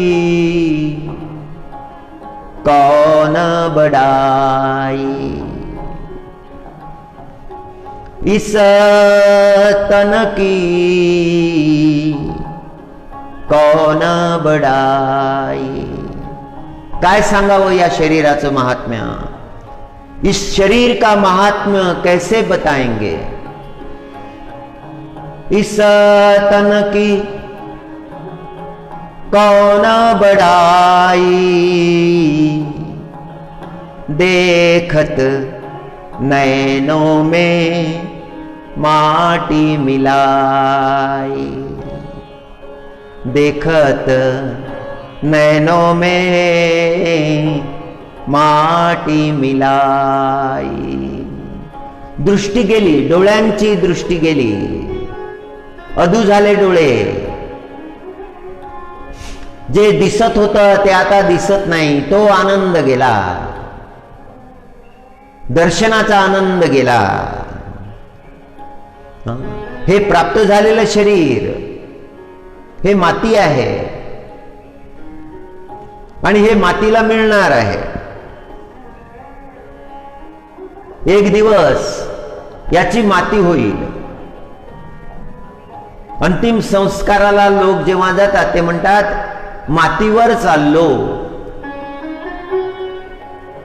कौन बड़ाई, इस तन की कौन बड़ाई। काय सांगावं या शरीराचं महात्म्य? इस शरीर का महात्म्य कैसे बताएंगे? इस तन की कौन बड़ाई, देखत नैनों में माटी मिलाई, देखत नैनों में माटी मिलाई। दृष्टी गेली, डोळ्यांची दृष्टी गेली, अधू झाले डोळे। जे दिसत होतं ते आता दिसत नाही, तो आनंद गेला, दर्शनाचा आनंद गेला। हे प्राप्त झालेलं शरीर हे माती आहे आणि हे मातीला मिळणार आहे। एक दिवस याची माती होईल। अंतिम संस्काराला लोक जेव्हा जातात ते म्हणतात, मातीवर चाललो,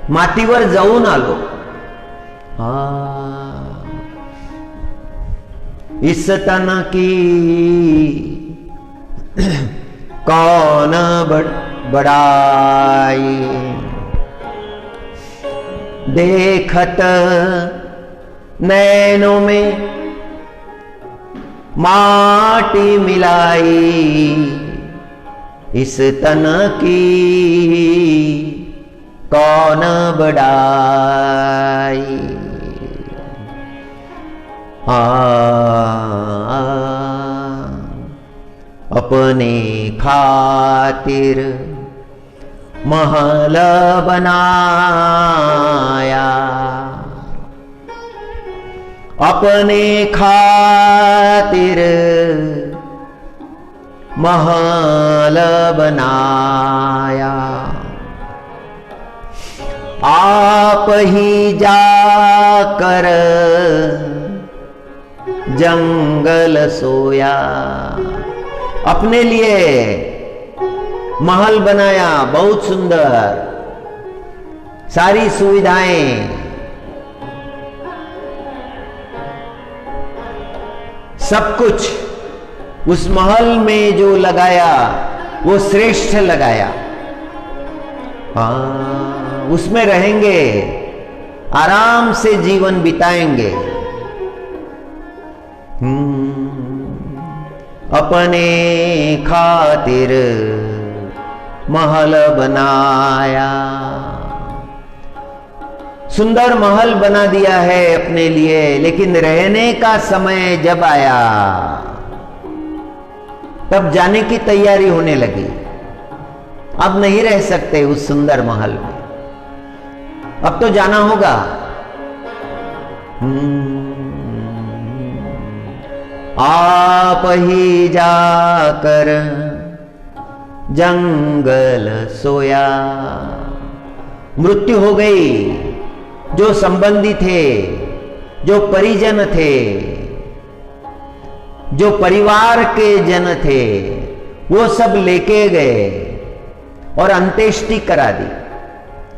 मातीवर जाऊन आलो। इस तन की कौन बड़ाई, देखत नैनों में माटी मिलाई, इस तन की कौन बड़ाई। अपने खातिर महल बनाया, अपने खातिर महल बनाया, आप ही जाकर जंगल सोया। अपने लिए महल बनाया, बहुत सुंदर, सारी सुविधाएं, सब कुछ उस महल में जो लगाया वो श्रेष्ठ लगाया। उसमें रहेंगे, आराम से जीवन बिताएंगे। अपने खातिर महल बनाया, सुंदर महल बना दिया है अपने लिए, लेकिन रहने का समय जब आया तब जाने की तैयारी होने लगी। अब नहीं रह सकते उस सुंदर महल में, अब तो जाना होगा। आप ही जाकर जंगल सोया। मृत्यु हो गई। जो संबंधी थे, जो परिजन थे, जो परिवार के जन थे, वो सब लेके गए और अंत्येष्टि करा दी,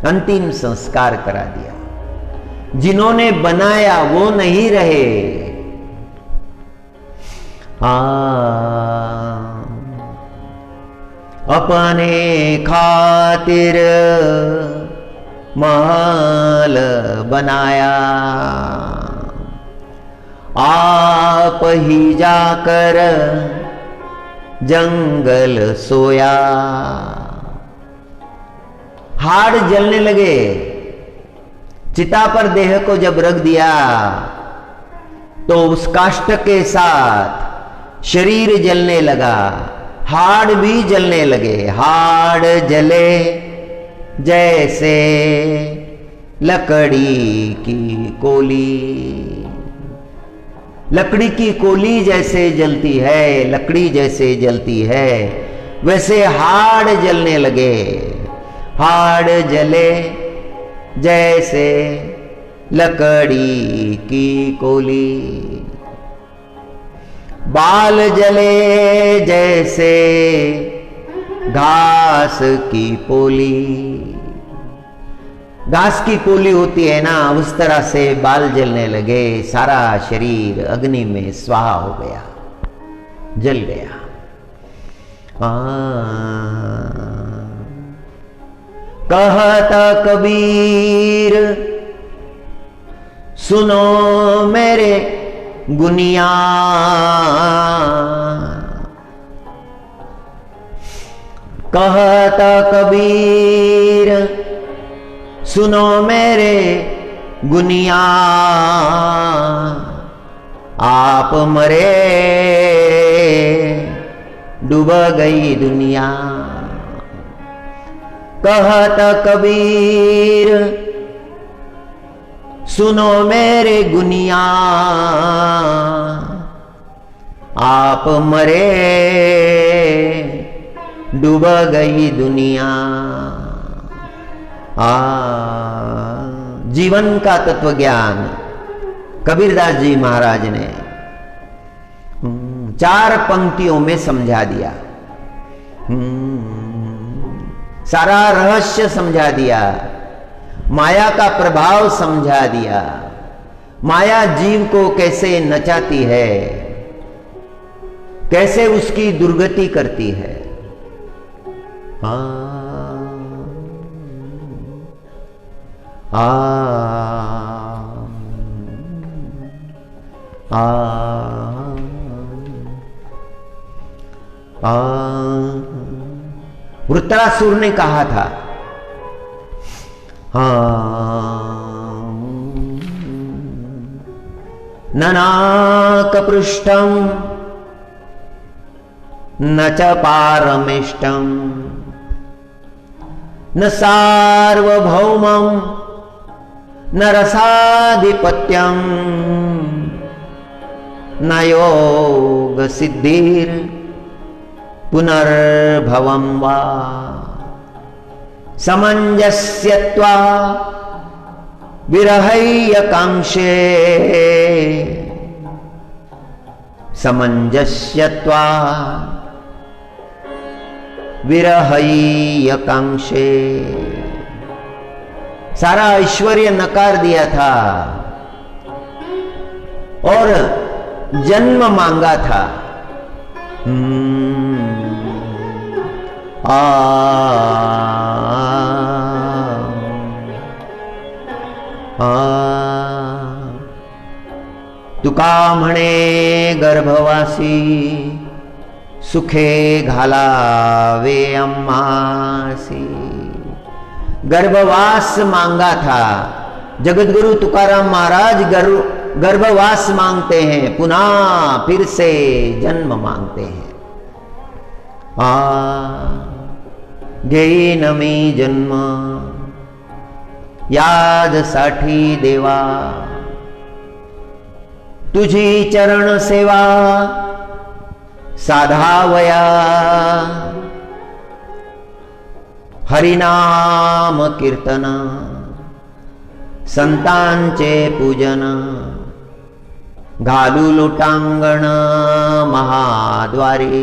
अंतिम संस्कार करा दिया। जिन्होंने बनाया वो नहीं रहे। अपने खातिर महल बनाया, आप ही जाकर जंगल सोया। हाड़ जलने लगे। चिता पर देह को जब रख दिया तो उस काष्ठ के साथ शरीर जलने लगा, हाड़ भी जलने लगे। हाड़ जले जैसे लकड़ी की कोली। लकड़ी की कोली जैसे जलती है, लकड़ी जैसे जलती है, वैसे हाड़ जलने लगे। हाड़ जले जैसे लकड़ी की कोली। बाल जले जैसे घास की पोली। घास की पोली होती है ना, उस तरह से बाल जलने लगे। सारा शरीर अग्नि में स्वाहा हो गया, जल गया। कहता कबीर सुनो मेरे गुनिया। कहता कबीर सुनो मेरे गुनिया। आप मरे डूब गई दुनिया। कहता कबीर सुनो मेरे गुनिया। आप मरे डूब गई दुनिया। जीवन का तत्व ज्ञान कबीरदास जी महाराज ने 4 पंक्तियों में समझा दिया। सारा रहस्य समझा दिया, माया का प्रभाव समझा दिया, माया जीव को कैसे नचाती है, कैसे उसकी दुर्गति करती है। वृत्रासुर ने कहा था, न नाकपृष्ठं न च पारमेष्टं न सार्वभौमं न रसाधिपत्यं न योग सिद्धिर पुनर्भवं वा। समंजस्यत्वा विरहैयकांक्षे। समंजस्यत्वा विरहैयकांक्षे। सारा ऐश्वर्य नकार दिया था और जन्म मांगा था। तुका म्हणे गर्भवासी सुखे घालावे अम्मासी। गर्भवास मांगा था, जगतगुरु तुकाराम महाराज गर्भवास मांगते हैं, पुनः फिर से जन्म मांगते हैं। घेई नमी जन्म यादसाठी देवा, तुझी चरण सेवा साधावया, हरिनाम कीर्तन संतांचे पूजन, घालू लोटांगण महाद्वारी।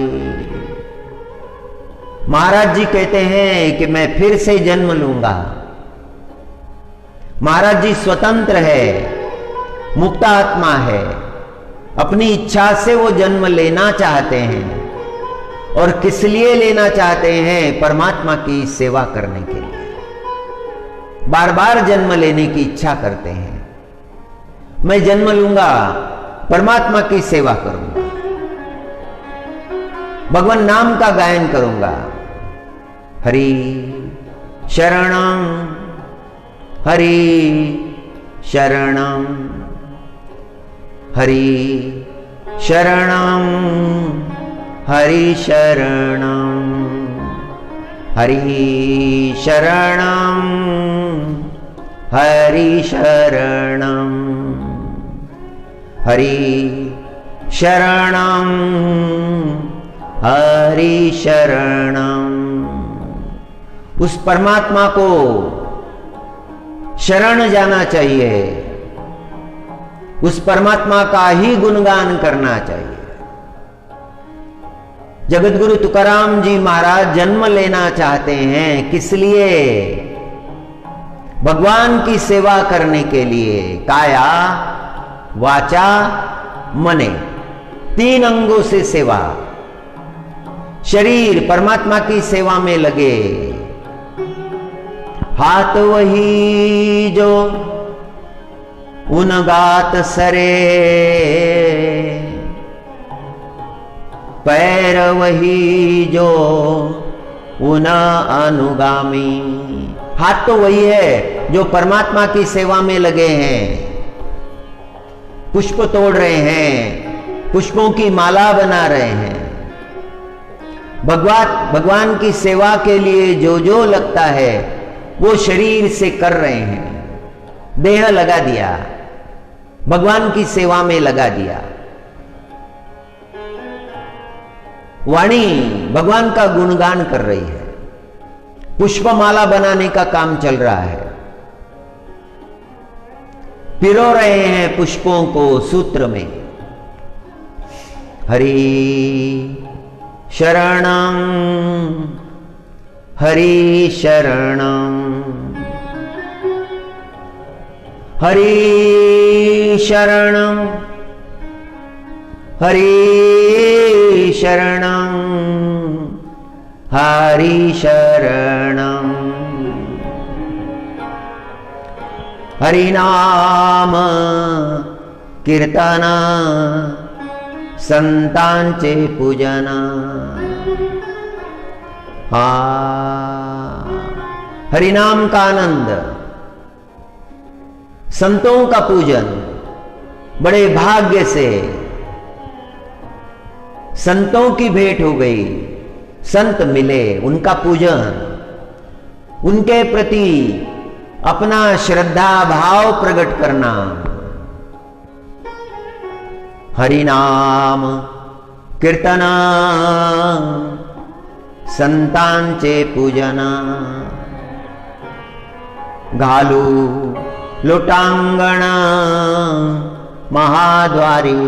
महाराज जी कहते हैं कि मैं फिर से जन्म लूंगा। महाराज जी स्वतंत्र है, मुक्तात्मा है, अपनी इच्छा से वो जन्म लेना चाहते हैं। और किस लिए लेना चाहते हैं? परमात्मा की सेवा करने के लिए। बार बार जन्म लेने की इच्छा करते हैं। मैं जन्म लूंगा, परमात्मा की सेवा करूंगा, भगवान नाम का गायन करूंगा। हरि शरणं हरि शरणं हरि शरणं हरि शरणं हरि शरणं हरि शरणं हरि शरणं हरि शरणं। उस परमात्मा को शरण जाना चाहिए, उस परमात्मा का ही गुणगान करना चाहिए। जगतगुरु तुकाराम जी महाराज जन्म लेना चाहते हैं, किस लिए? भगवान की सेवा करने के लिए। काया वाचा मने, 3 अंगों से सेवा। शरीर परमात्मा की सेवा में लगे, हाथ वही जो उनगात सरे, पैर वही जो उन अनुगामी। हाथ तो वही है जो परमात्मा की सेवा में लगे हैं, पुष्प तोड़ रहे हैं, पुष्पों की माला बना रहे हैं। भगवान की सेवा के लिए जो जो लगता है वो शरीर से कर रहे हैं। देह लगा दिया, भगवान की सेवा में लगा दिया। वाणी भगवान का गुणगान कर रही है, पुष्पमाला बनाने का काम चल रहा है। पिरो रहे हैं पुष्पों को सूत्र में। हरि शरणं हरि शरणं हरि शरणं हरि शरणं हरि शरणं हरिनाम कीर्तन संतांचे पूजन। हरिनाम का आनंद, संतों का पूजन। बड़े भाग्य से संतों की भेंट हो गई, संत मिले, उनका पूजन, उनके प्रति अपना श्रद्धा भाव प्रकट करना। हरिनाम कीर्तन संतांचे पूजन। घालू लोटांगण महाद्वारी।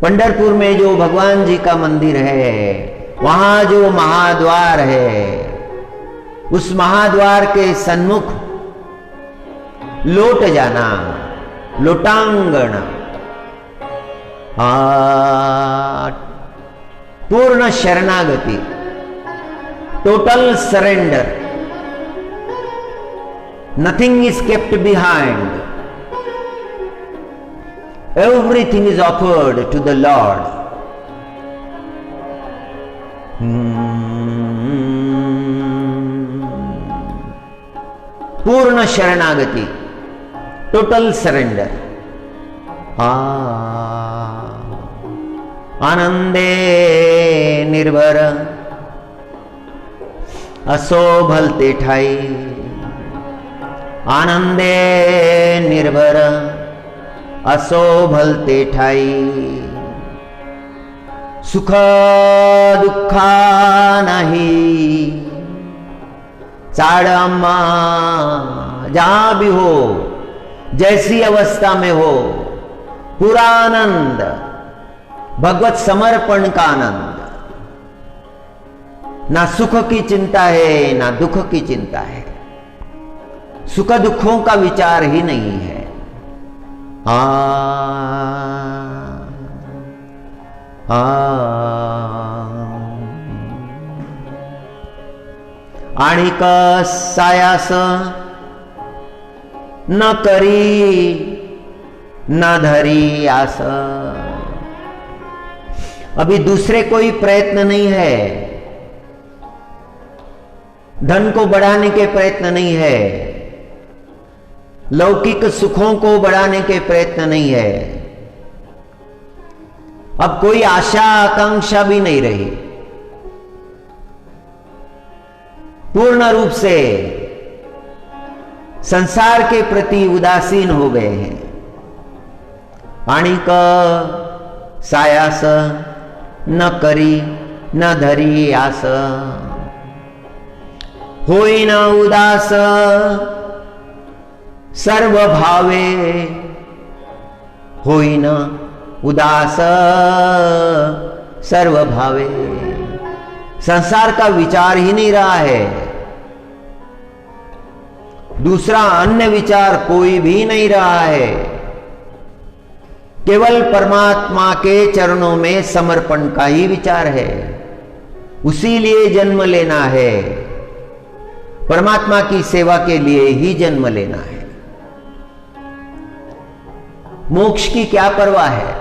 पंढरपुर में जो भगवान जी का मंदिर है, वहां जो महाद्वार है, उस महाद्वार के सन्मुख लोट जाना, लोटांगण, पूर्ण शरणागति, total surrender. Nothing is kept behind, everything is offered to the Lord. पूर्ण शरणागति, टोटल सरेंडर। आनंदे निर्भर असो भलते ठाई, आनंदे निर्भर असो भलते ठाई। सुख दुखा नहीं चाड़मा, जहां भी हो, जैसी अवस्था में हो, पूरा आनंद, भगवत समर्पण का आनंद। ना सुख की चिंता है, ना दुख की चिंता है, सुख दुखों का विचार ही नहीं है। आणिक सायास न करी न धरी आस। अभी दूसरे कोई प्रयत्न नहीं है, धन को बढ़ाने के प्रयत्न नहीं है, लौकिक सुखों को बढ़ाने के प्रयत्न नहीं है, अब कोई आशा आकांक्षा भी नहीं रही, पूर्ण रूप से संसार के प्रति उदासीन हो गए हैं। आणिक सायास न करी न धरी आस, होई न उदास सर्व भावे, होई न उदास सर्व भावे। संसार का विचार ही नहीं रहा है, दूसरा अन्य विचार कोई भी नहीं रहा है, केवल परमात्मा के चरणों में समर्पण का ही विचार है। उसी लिए जन्म लेना है, परमात्मा की सेवा के लिए ही जन्म लेना है। मोक्ष की क्या परवाह है?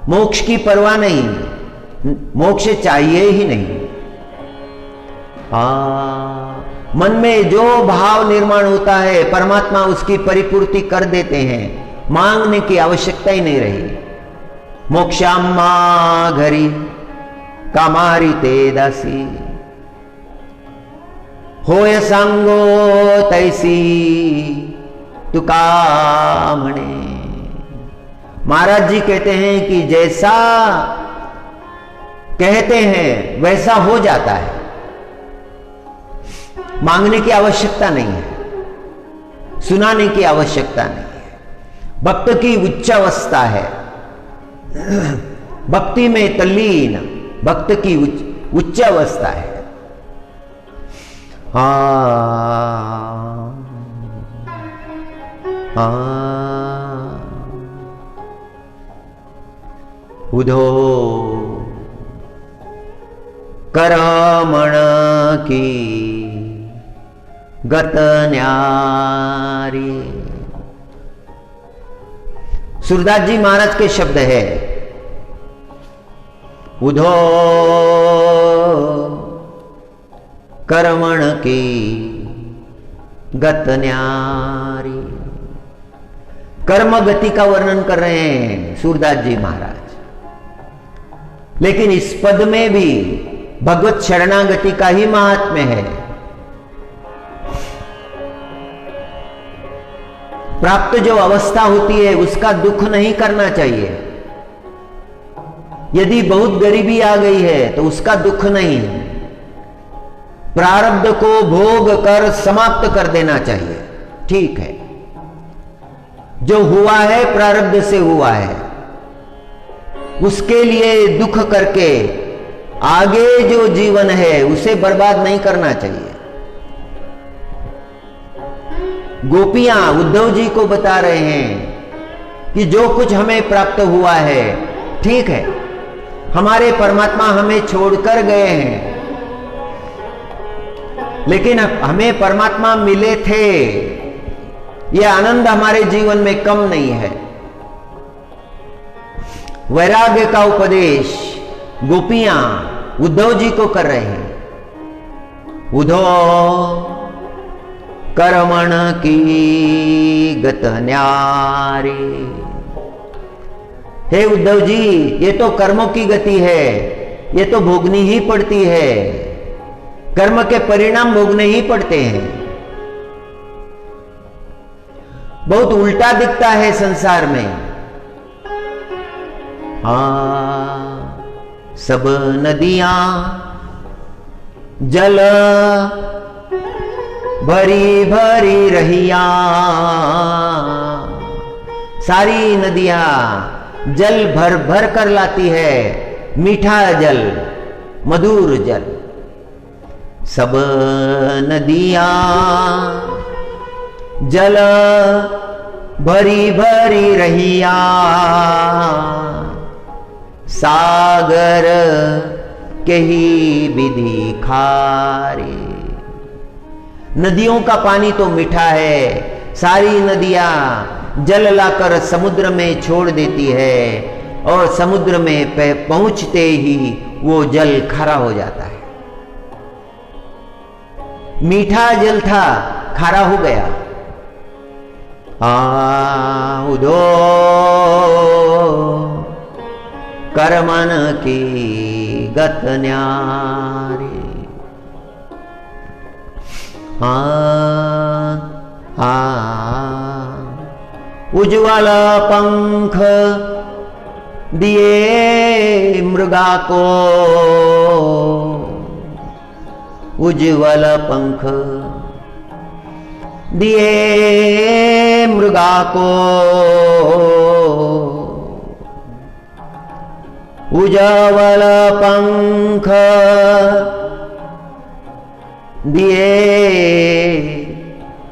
मोक्ष की परवाह नहीं, मोक्ष चाहिए ही नहीं। मन में जो भाव निर्माण होता है, परमात्मा उसकी परिपूर्ति कर देते हैं, मांगने की आवश्यकता ही नहीं रही। मोक्षाम्मा घरी कामारी ते दासी, होय सांगो तैसी तुका म्हणे। महाराज जी कहते हैं कि जैसा कहते हैं वैसा हो जाता है, मांगने की आवश्यकता नहीं है, सुनाने की आवश्यकता नहीं है। भक्त की उच्च अवस्था है, भक्ति में तल्लीन भक्त की उच्च अवस्था है। उधो करमण की गत न्यारी। सूरदास जी महाराज के शब्द है, उधो कर्मण की गत न्यारी। कर्म गति का वर्णन कर रहे हैं सूरदास जी महाराज, लेकिन इस पद में भी भगवत शरणागति का ही महात्म्य है। प्राप्त जो अवस्था होती है उसका दुख नहीं करना चाहिए। यदि बहुत गरीबी आ गई है तो उसका दुख नहीं, प्रारब्ध को भोग कर समाप्त कर देना चाहिए। ठीक है, जो हुआ है प्रारब्ध से हुआ है, उसके लिए दुख करके आगे जो जीवन है उसे बर्बाद नहीं करना चाहिए। गोपियां उद्धव जी को बता रहे हैं कि जो कुछ हमें प्राप्त हुआ है ठीक है, हमारे परमात्मा हमें छोड़कर गए हैं, लेकिन हमें परमात्मा मिले थे, यह आनंद हमारे जीवन में कम नहीं है। वैराग्य का उपदेश गोपियां उद्धव जी को कर रहे हैं। उद्धव कर्मण की गत न्यारी। हे उद्धव जी, ये तो कर्मों की गति है, ये तो भोगनी ही पड़ती है, कर्म के परिणाम भोगने ही पड़ते हैं। बहुत उल्टा दिखता है संसार में। सब नदियां जल भरी भरी रहिया, सारी नदियां जल भर भर कर लाती है, मीठा जल, मधुर जल। सब नदियां जल भरी भरी रहिया, सागर के ही विधि खारे। नदियों का पानी तो मीठा है, सारी नदियां जल लाकर समुद्र में छोड़ देती है और समुद्र में पहुंचते ही वो जल खारा हो जाता है। मीठा जल था, खारा हो गया। उदो कर्मन की गत न्यारी। उज्ज्वल पंख दिए मृगा को, उज्ज्वल पंख दिए मृगा को, उज्ज्वल पंख दिए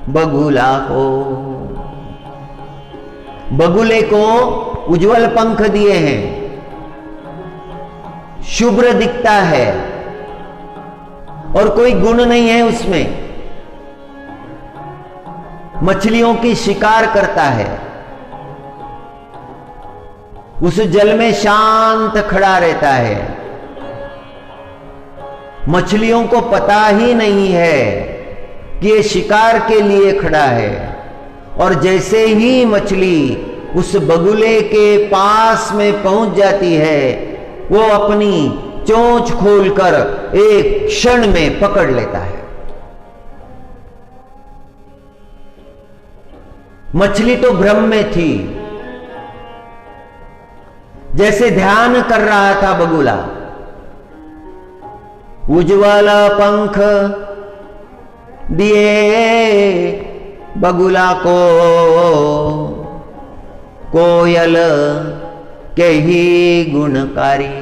बगुला को। बगुले को उज्ज्वल पंख दिए हैं, शुभ्र दिखता है और कोई गुण नहीं है उसमें। मछलियों की शिकार करता है, उस जल में शांत खड़ा रहता है। मछलियों को पता ही नहीं है कि ये शिकार के लिए खड़ा है, और जैसे ही मछली उस बगुले के पास में पहुंच जाती है, वो अपनी चोंच खोलकर एक क्षण में पकड़ लेता है। मछली तो भ्रम में थी, जैसे ध्यान कर रहा था बगुला। उज्ज्वल पंख दिए बगुला को, कोयल के ही गुणकारी।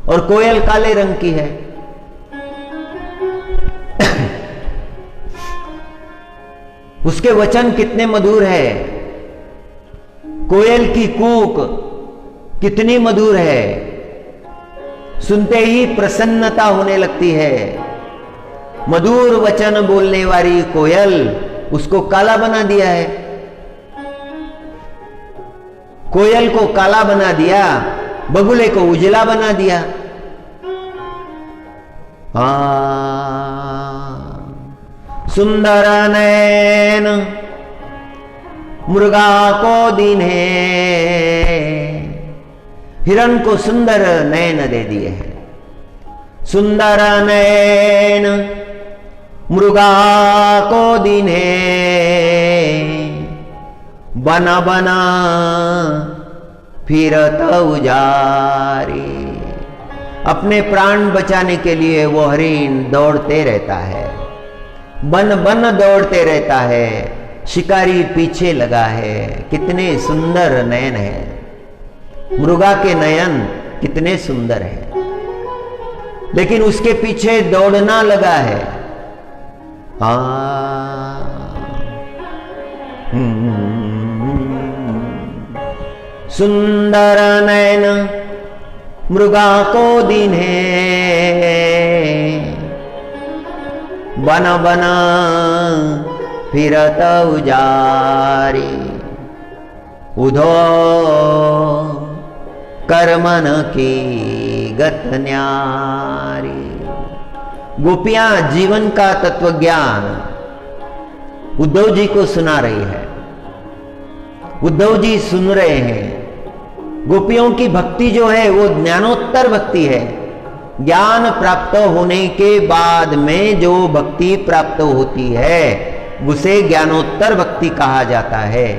और कोयल काले रंग की है। उसके वचन कितने मधुर है। कोयल की कूक कितनी मधुर है, सुनते ही प्रसन्नता होने लगती है। मधुर वचन बोलने वाली कोयल, उसको काला बना दिया है। कोयल को काला बना दिया, बगुले को उजला बना दिया। सुंदर नैन मृगा को दीने, हिरण को सुंदर नयन दे दिए हैं। सुंदर नयन मृगा को दीने, बना बना फिरत उजारी। अपने प्राण बचाने के लिए वो हरिण दौड़ते रहता है, बन बन दौड़ते रहता है, शिकारी पीछे लगा है। कितने सुंदर नयन है, मृगा के नयन कितने सुंदर हैं, लेकिन उसके पीछे दौड़ना लगा है। सुंदर नयन मृगा को दीने, बन बन फिरत उजारी। उधो कर्मन की गत न्यारी। गोपियां जीवन का तत्व ज्ञान उद्धव जी को सुना रही है। उद्धव जी सुन रहे हैं। गोपियों की भक्ति जो है वो ज्ञानोत्तर भक्ति है। ज्ञान प्राप्त होने के बाद में जो भक्ति प्राप्त होती है उसे ज्ञानोत्तर भक्ति कहा जाता है।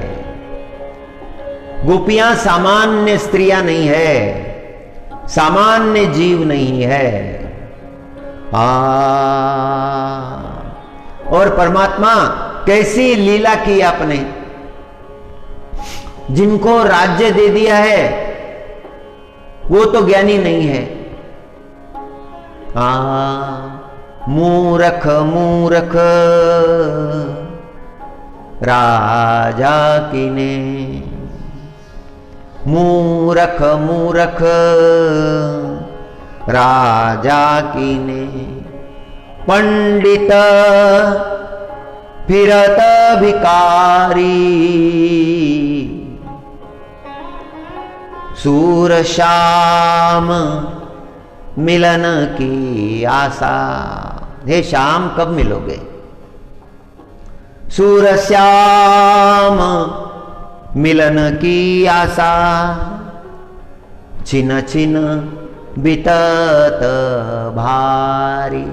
गोपियां सामान्य स्त्रियां नहीं है, सामान्य जीव नहीं है। और परमात्मा कैसी लीला की आपने, जिनको राज्य दे दिया है वो तो ज्ञानी नहीं है। मूरख मूरख राजा कीने, मूरख मूरख राजा कीने, पंडित फिरत भिकारी, सूर श्याम मिलन की आशा। हे श्याम कब मिलोगे? सूर श्याम मिलन की आशा, छिन छिन बितत भारी।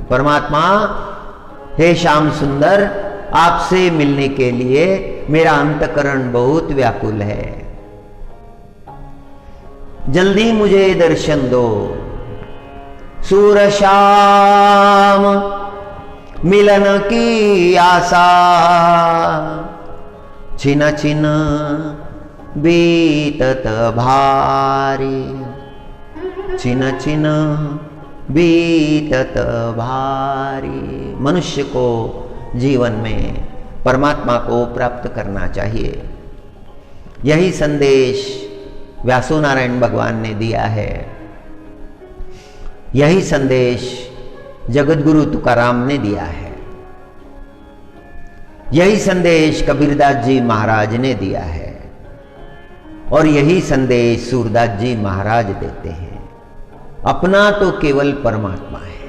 परमात्मा हे श्याम सुंदर, आपसे मिलने के लिए मेरा अंतकरण बहुत व्याकुल है, जल्दी मुझे दर्शन दो। सूर श्याम मिलन की आशा, छिन छिन बीतत भारी, छिन छिन बीतत भारी। मनुष्य को जीवन में परमात्मा को प्राप्त करना चाहिए। यही संदेश व्यासो नारायण भगवान ने दिया है। यही संदेश जगत गुरु तुकाराम ने दिया है। यही संदेश कबीरदास जी महाराज ने दिया है। और यही संदेश सूरदास जी महाराज देते हैं। अपना तो केवल परमात्मा है।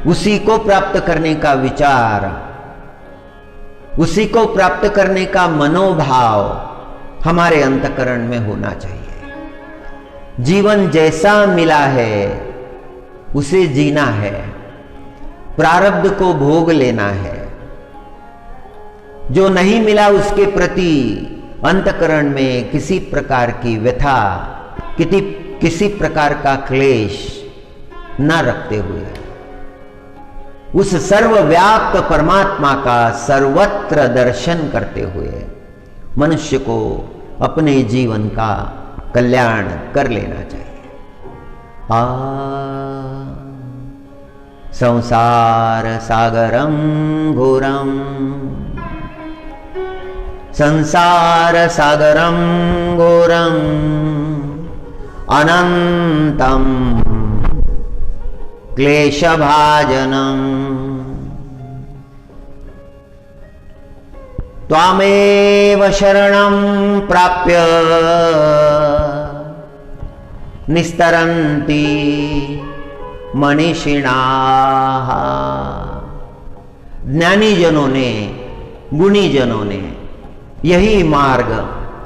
उसी को प्राप्त करने का विचार, उसी को प्राप्त करने का मनोभाव हमारे अंतकरण में होना चाहिए। जीवन जैसा मिला है उसे जीना है, प्रारब्ध को भोग लेना है। जो नहीं मिला उसके प्रति अंतकरण में किसी प्रकार की व्यथा, किसी प्रकार का क्लेश न रखते हुए उस सर्वव्याप्त परमात्मा का सर्वत्र दर्शन करते हुए मनुष्य को अपने जीवन का कल्याण कर लेना चाहिए। संसार सागरम घोरम, संसार सागरम घोरम, अनंतम क्लेशभाजनम, त्वामेव शरणं प्राप्य निस्तरन्ति मनीषिणाः। ज्ञानी जनों ने, गुणी जनों ने यही मार्ग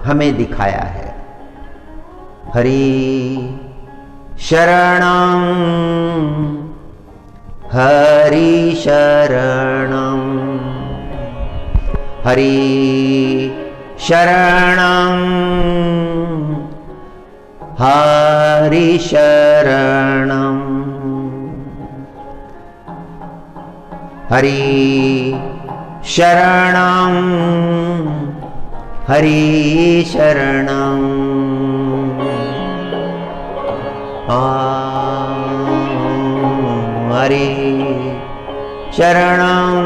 हमें दिखाया है। हरि शरणं, हरि शरणं, हरि शरणं, हरि शरणं, हरि शरणं, हरि शरणं। हरि शरणं,